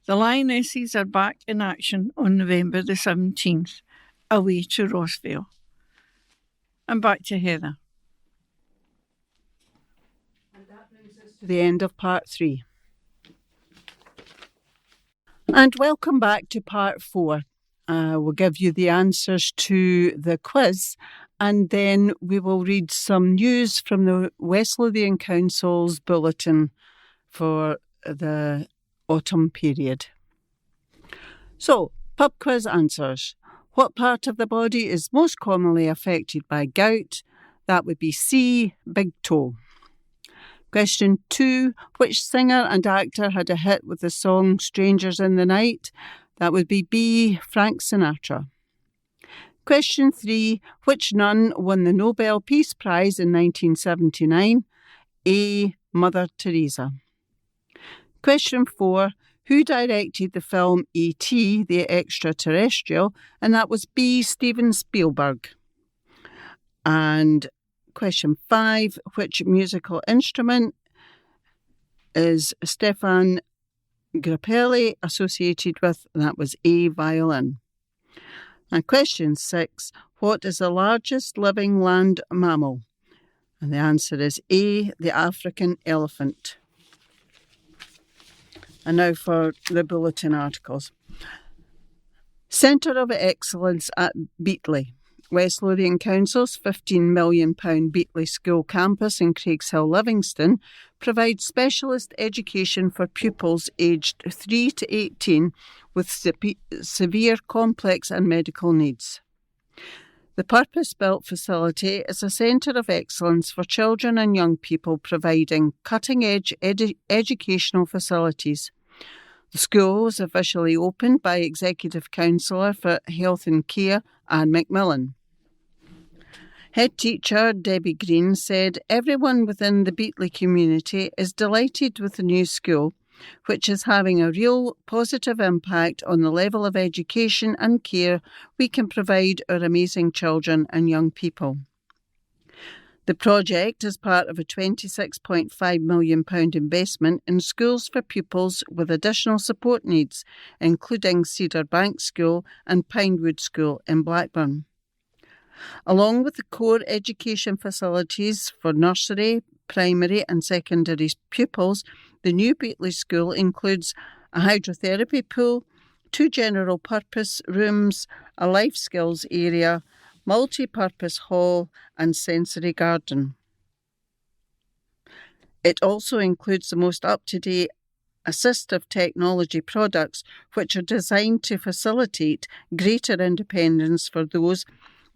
Speaker 4: The Lionesses are back in action on November the 17th, away to Rossvale. And back to Heather.
Speaker 1: To the end of part 3. And welcome back to part 4. We'll give you the answers to the quiz, and then we will read some news from the West Lothian Council's bulletin for the autumn period. So, pub quiz answers. What part of the body is most commonly affected by gout? That would be C, big toe. Question 2. Which singer and actor had a hit with the song Strangers in the Night? That would be B, Frank Sinatra. Question 3. Which nun won the Nobel Peace Prize in 1979? A, Mother Teresa. Question 4. Who directed the film E.T., the Extraterrestrial? And that was B, Steven Spielberg. And question 5. Which musical instrument is Stefan Grappelli associated with? That was A, violin. And question 6. What is the largest living land mammal? And the answer is A, the African elephant. And now for the bulletin articles. Centre of Excellence at Beatley. West Lothian Council's £15 million Beatley School campus in Craigshill, Livingston provides specialist education for pupils aged 3 to 18 with severe complex and medical needs. The purpose-built facility is a centre of excellence for children and young people providing cutting-edge educational facilities. The school was officially opened by Executive Councillor for Health and Care, Anne McMillan. Head teacher Debbie Green said everyone within the Beatley community is delighted with the new school, which is having a real positive impact on the level of education and care we can provide our amazing children and young people. The project is part of a £26.5 million investment in schools for pupils with additional support needs, including Cedar Bank School and Pinewood School in Blackburn. Along with the core education facilities for nursery, primary and secondary pupils, the new Beatley School includes a hydrotherapy pool, 2 general purpose rooms, a life skills area, multi-purpose hall and sensory garden. It also includes the most up-to-date assistive technology products which are designed to facilitate greater independence for those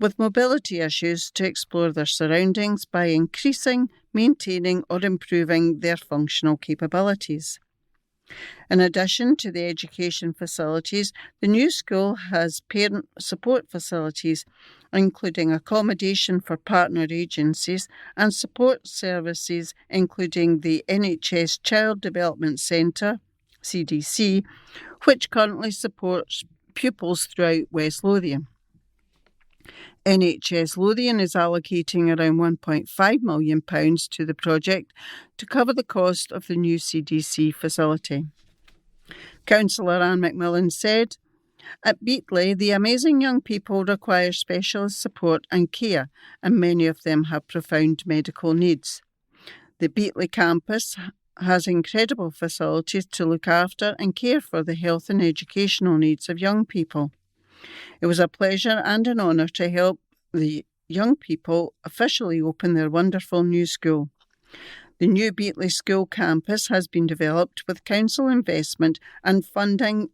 Speaker 1: with mobility issues to explore their surroundings by increasing, maintaining or improving their functional capabilities. In addition to the education facilities, the new school has parent support facilities, including accommodation for partner agencies and support services, including the NHS Child Development Centre, CDC, which currently supports pupils throughout West Lothian. NHS Lothian is allocating around £1.5 million to the project to cover the cost of the new CDC facility. Councillor Anne McMillan said, "At Beatley, the amazing young people require specialist support and care, and many of them have profound medical needs. The Beatley campus has incredible facilities to look after and care for the health and educational needs of young people. It was a pleasure and an honour to help the young people officially open their wonderful new school. The new Beatley School campus has been developed with council investment and funding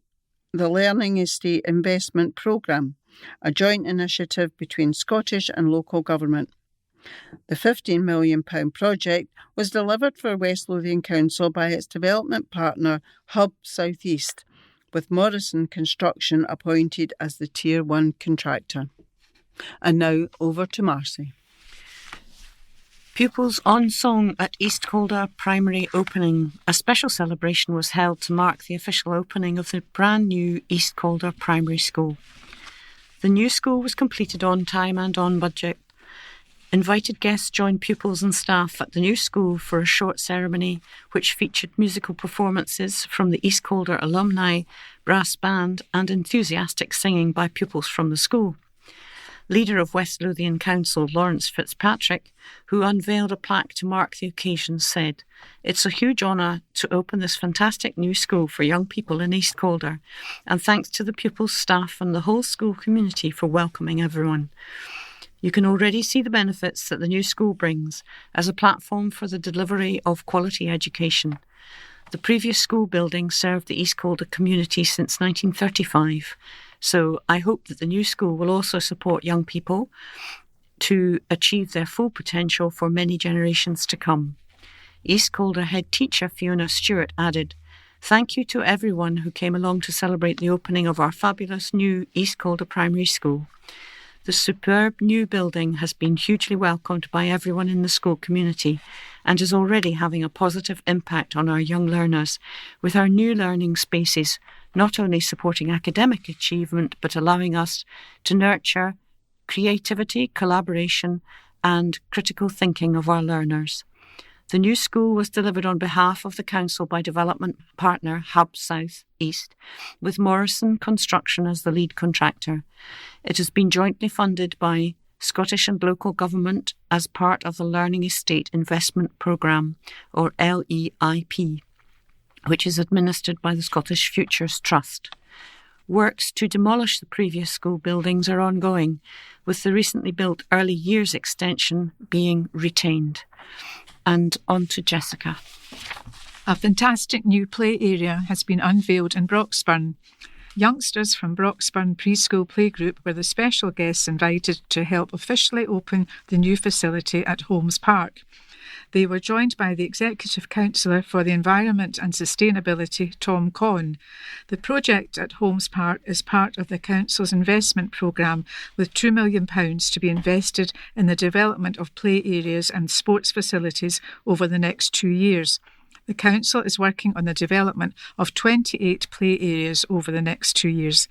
Speaker 1: the Learning Estate Investment Programme, a joint initiative between Scottish and local government. The £15 million project was delivered for West Lothian Council by its development partner Hub South East, with Morrison Construction appointed as the Tier 1 contractor." And now over to Marcy.
Speaker 2: Pupils on song at East Calder Primary opening. A special celebration was held to mark the official opening of the brand new East Calder Primary School. The new school was completed on time and on budget. Invited guests joined pupils and staff at the new school for a short ceremony which featured musical performances from the East Calder alumni, brass band and enthusiastic singing by pupils from the school. Leader of West Lothian Council, Lawrence Fitzpatrick, who unveiled a plaque to mark the occasion, said, "It's a huge honour to open this fantastic new school for young people in East Calder, and thanks to the pupils, staff and the whole school community for welcoming everyone. You can already see the benefits that the new school brings as a platform for the delivery of quality education. The previous school building served the East Calder community since 1935, so I hope that the new school will also support young people to achieve their full potential for many generations to come." East Calder head teacher Fiona Stewart added, "Thank you to everyone who came along to celebrate the opening of our fabulous new East Calder Primary School. The superb new building has been hugely welcomed by everyone in the school community and is already having a positive impact on our young learners, with our new learning spaces not only supporting academic achievement but allowing us to nurture creativity, collaboration and critical thinking of our learners. The new school was delivered on behalf of the council by development partner Hub South East, with Morrison Construction as the lead contractor. It has been jointly funded by Scottish and local government as part of the Learning Estate Investment Programme, or LEIP, which is administered by the Scottish Futures Trust. Works to demolish the previous school buildings are ongoing, with the recently built early years extension being retained. And on to Jessica.
Speaker 3: A fantastic new play area has been unveiled in Broxburn. Youngsters from Broxburn Preschool Playgroup were the special guests invited to help officially open the new facility at Holmes Park. They were joined by the Executive Councillor for the Environment and Sustainability, Tom Conn. The project at Holmes Park is part of the Council's investment programme, with £2 million to be invested in the development of play areas and sports facilities over the next 2 years. The Council is working on the development of 28 play areas over the next 2 years.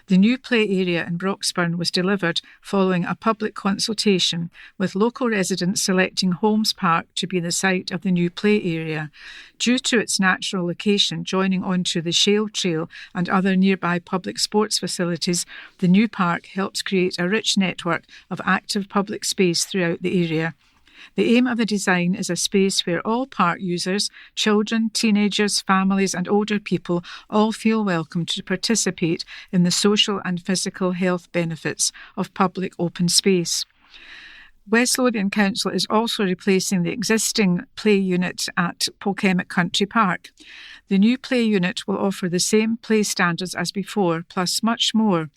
Speaker 3: The new play area in Broxburn was delivered following a public consultation, with local residents selecting Holmes Park to be the site of the new play area. Due to its natural location joining onto the Shale Trail and other nearby public sports facilities, the new park helps create a rich network of active public space throughout the area. The aim of the design is a space where all park users, children, teenagers, families and older people all feel welcome to participate in the social and physical health benefits of public open space. West Lothian Council is also replacing the existing play unit at Polkemmet Country Park. The new play unit will offer the same play standards as before, plus much more.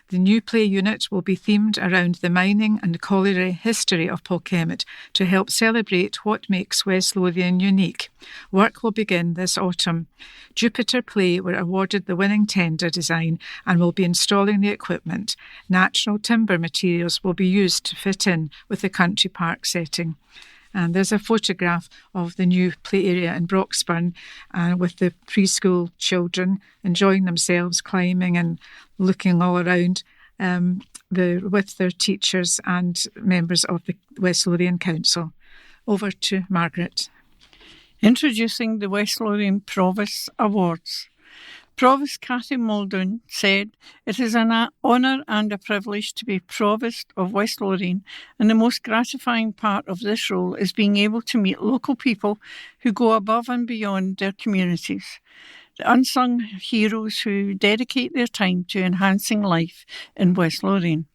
Speaker 3: The new play unit will be themed around the mining and colliery history of Polkemmet to help celebrate what makes West Lothian unique. Work will begin this autumn. Jupiter Play were awarded the winning tender design and will be installing the equipment. Natural timber materials will be used to fit in with the country park setting. And there's a photograph of the new play area in Broxburn with the preschool children enjoying themselves, climbing and looking all around with their teachers and members of the West Lothian Council. Over to Margaret.
Speaker 4: Introducing the West Lothian Provost Awards. Provost Cathy Muldoon said, "It is an honour and a privilege to be Provost of West Lothian, and the most gratifying part of this role is being able to meet local people who go above and beyond their communities, the unsung heroes who dedicate their time to enhancing life in West Lothian.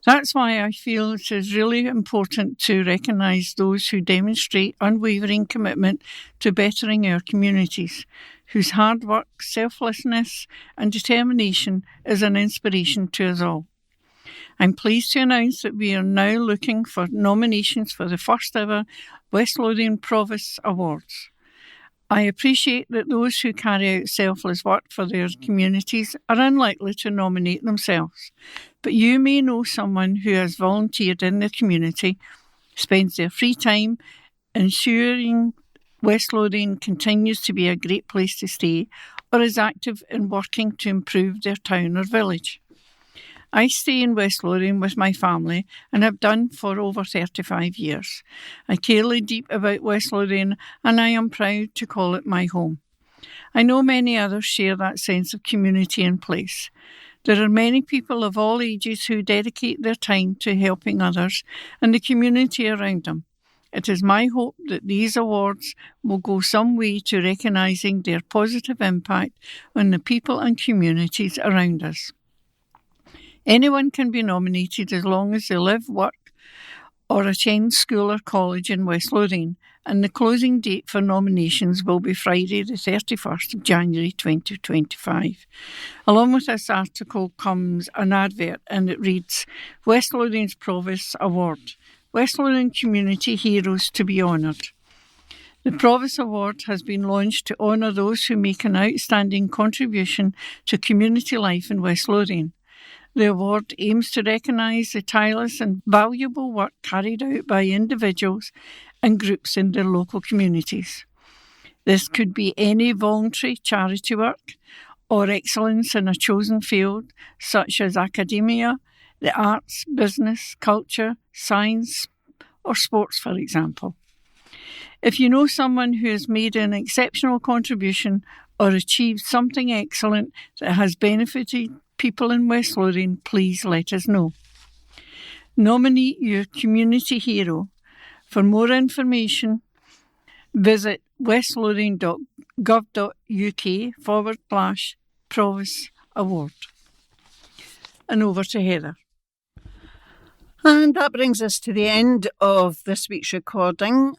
Speaker 4: That's why I feel it is really important to recognise those who demonstrate unwavering commitment to bettering our communities, whose hard work, selflessness and determination is an inspiration to us all. I'm pleased to announce that we are now looking for nominations for the first ever West Lothian Provost Awards. I appreciate that those who carry out selfless work for their communities are unlikely to nominate themselves, but you may know someone who has volunteered in their community, spends their free time ensuring West Lothian continues to be a great place to stay, or is active in working to improve their town or village. I stay in West Lothian with my family and have done for over 35 years. I care deep about West Lothian and I am proud to call it my home. I know many others share that sense of community and place. There are many people of all ages who dedicate their time to helping others and the community around them. It is my hope that these awards will go some way to recognising their positive impact on the people and communities around us. Anyone can be nominated as long as they live, work or attend school or college in West Lothian, and the closing date for nominations will be Friday the 31st of January 2025. Along with this article comes an advert and it reads, West Lothian's Provost Award, West Lothian Community Heroes to be honoured. The Provost Award has been launched to honour those who make an outstanding contribution to community life in West Lothian. The award aims to recognise the tireless and valuable work carried out by individuals and groups in their local communities. This could be any voluntary charity work or excellence in a chosen field such as academia, the arts, business, culture, science or sports, for example. If you know someone who has made an exceptional contribution or achieved something excellent that has benefited people in West Lothian, please let us know. Nominate your community hero. For more information, visit westlothian.gov.uk/Provost Award. And over to Heather.
Speaker 1: And that brings us to the end of this week's recording.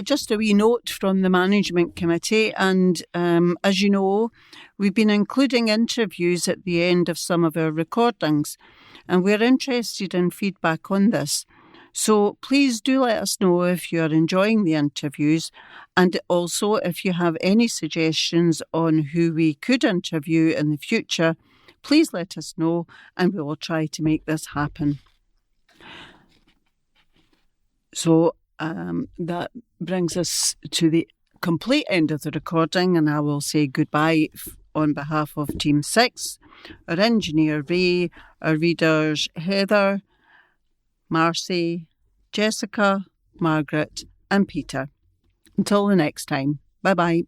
Speaker 1: Just a wee note from the Management Committee, and as you know, we've been including interviews at the end of some of our recordings, and we're interested in feedback on this. So please do let us know if you're enjoying the interviews, and also if you have any suggestions on who we could interview in the future, please let us know and we will try to make this happen. So that brings us to the complete end of the recording, and I will say goodbye on behalf of Team 6, our engineer Ray, our readers Heather, Marcy, Jessica, Margaret and Peter. Until the next time, bye-bye.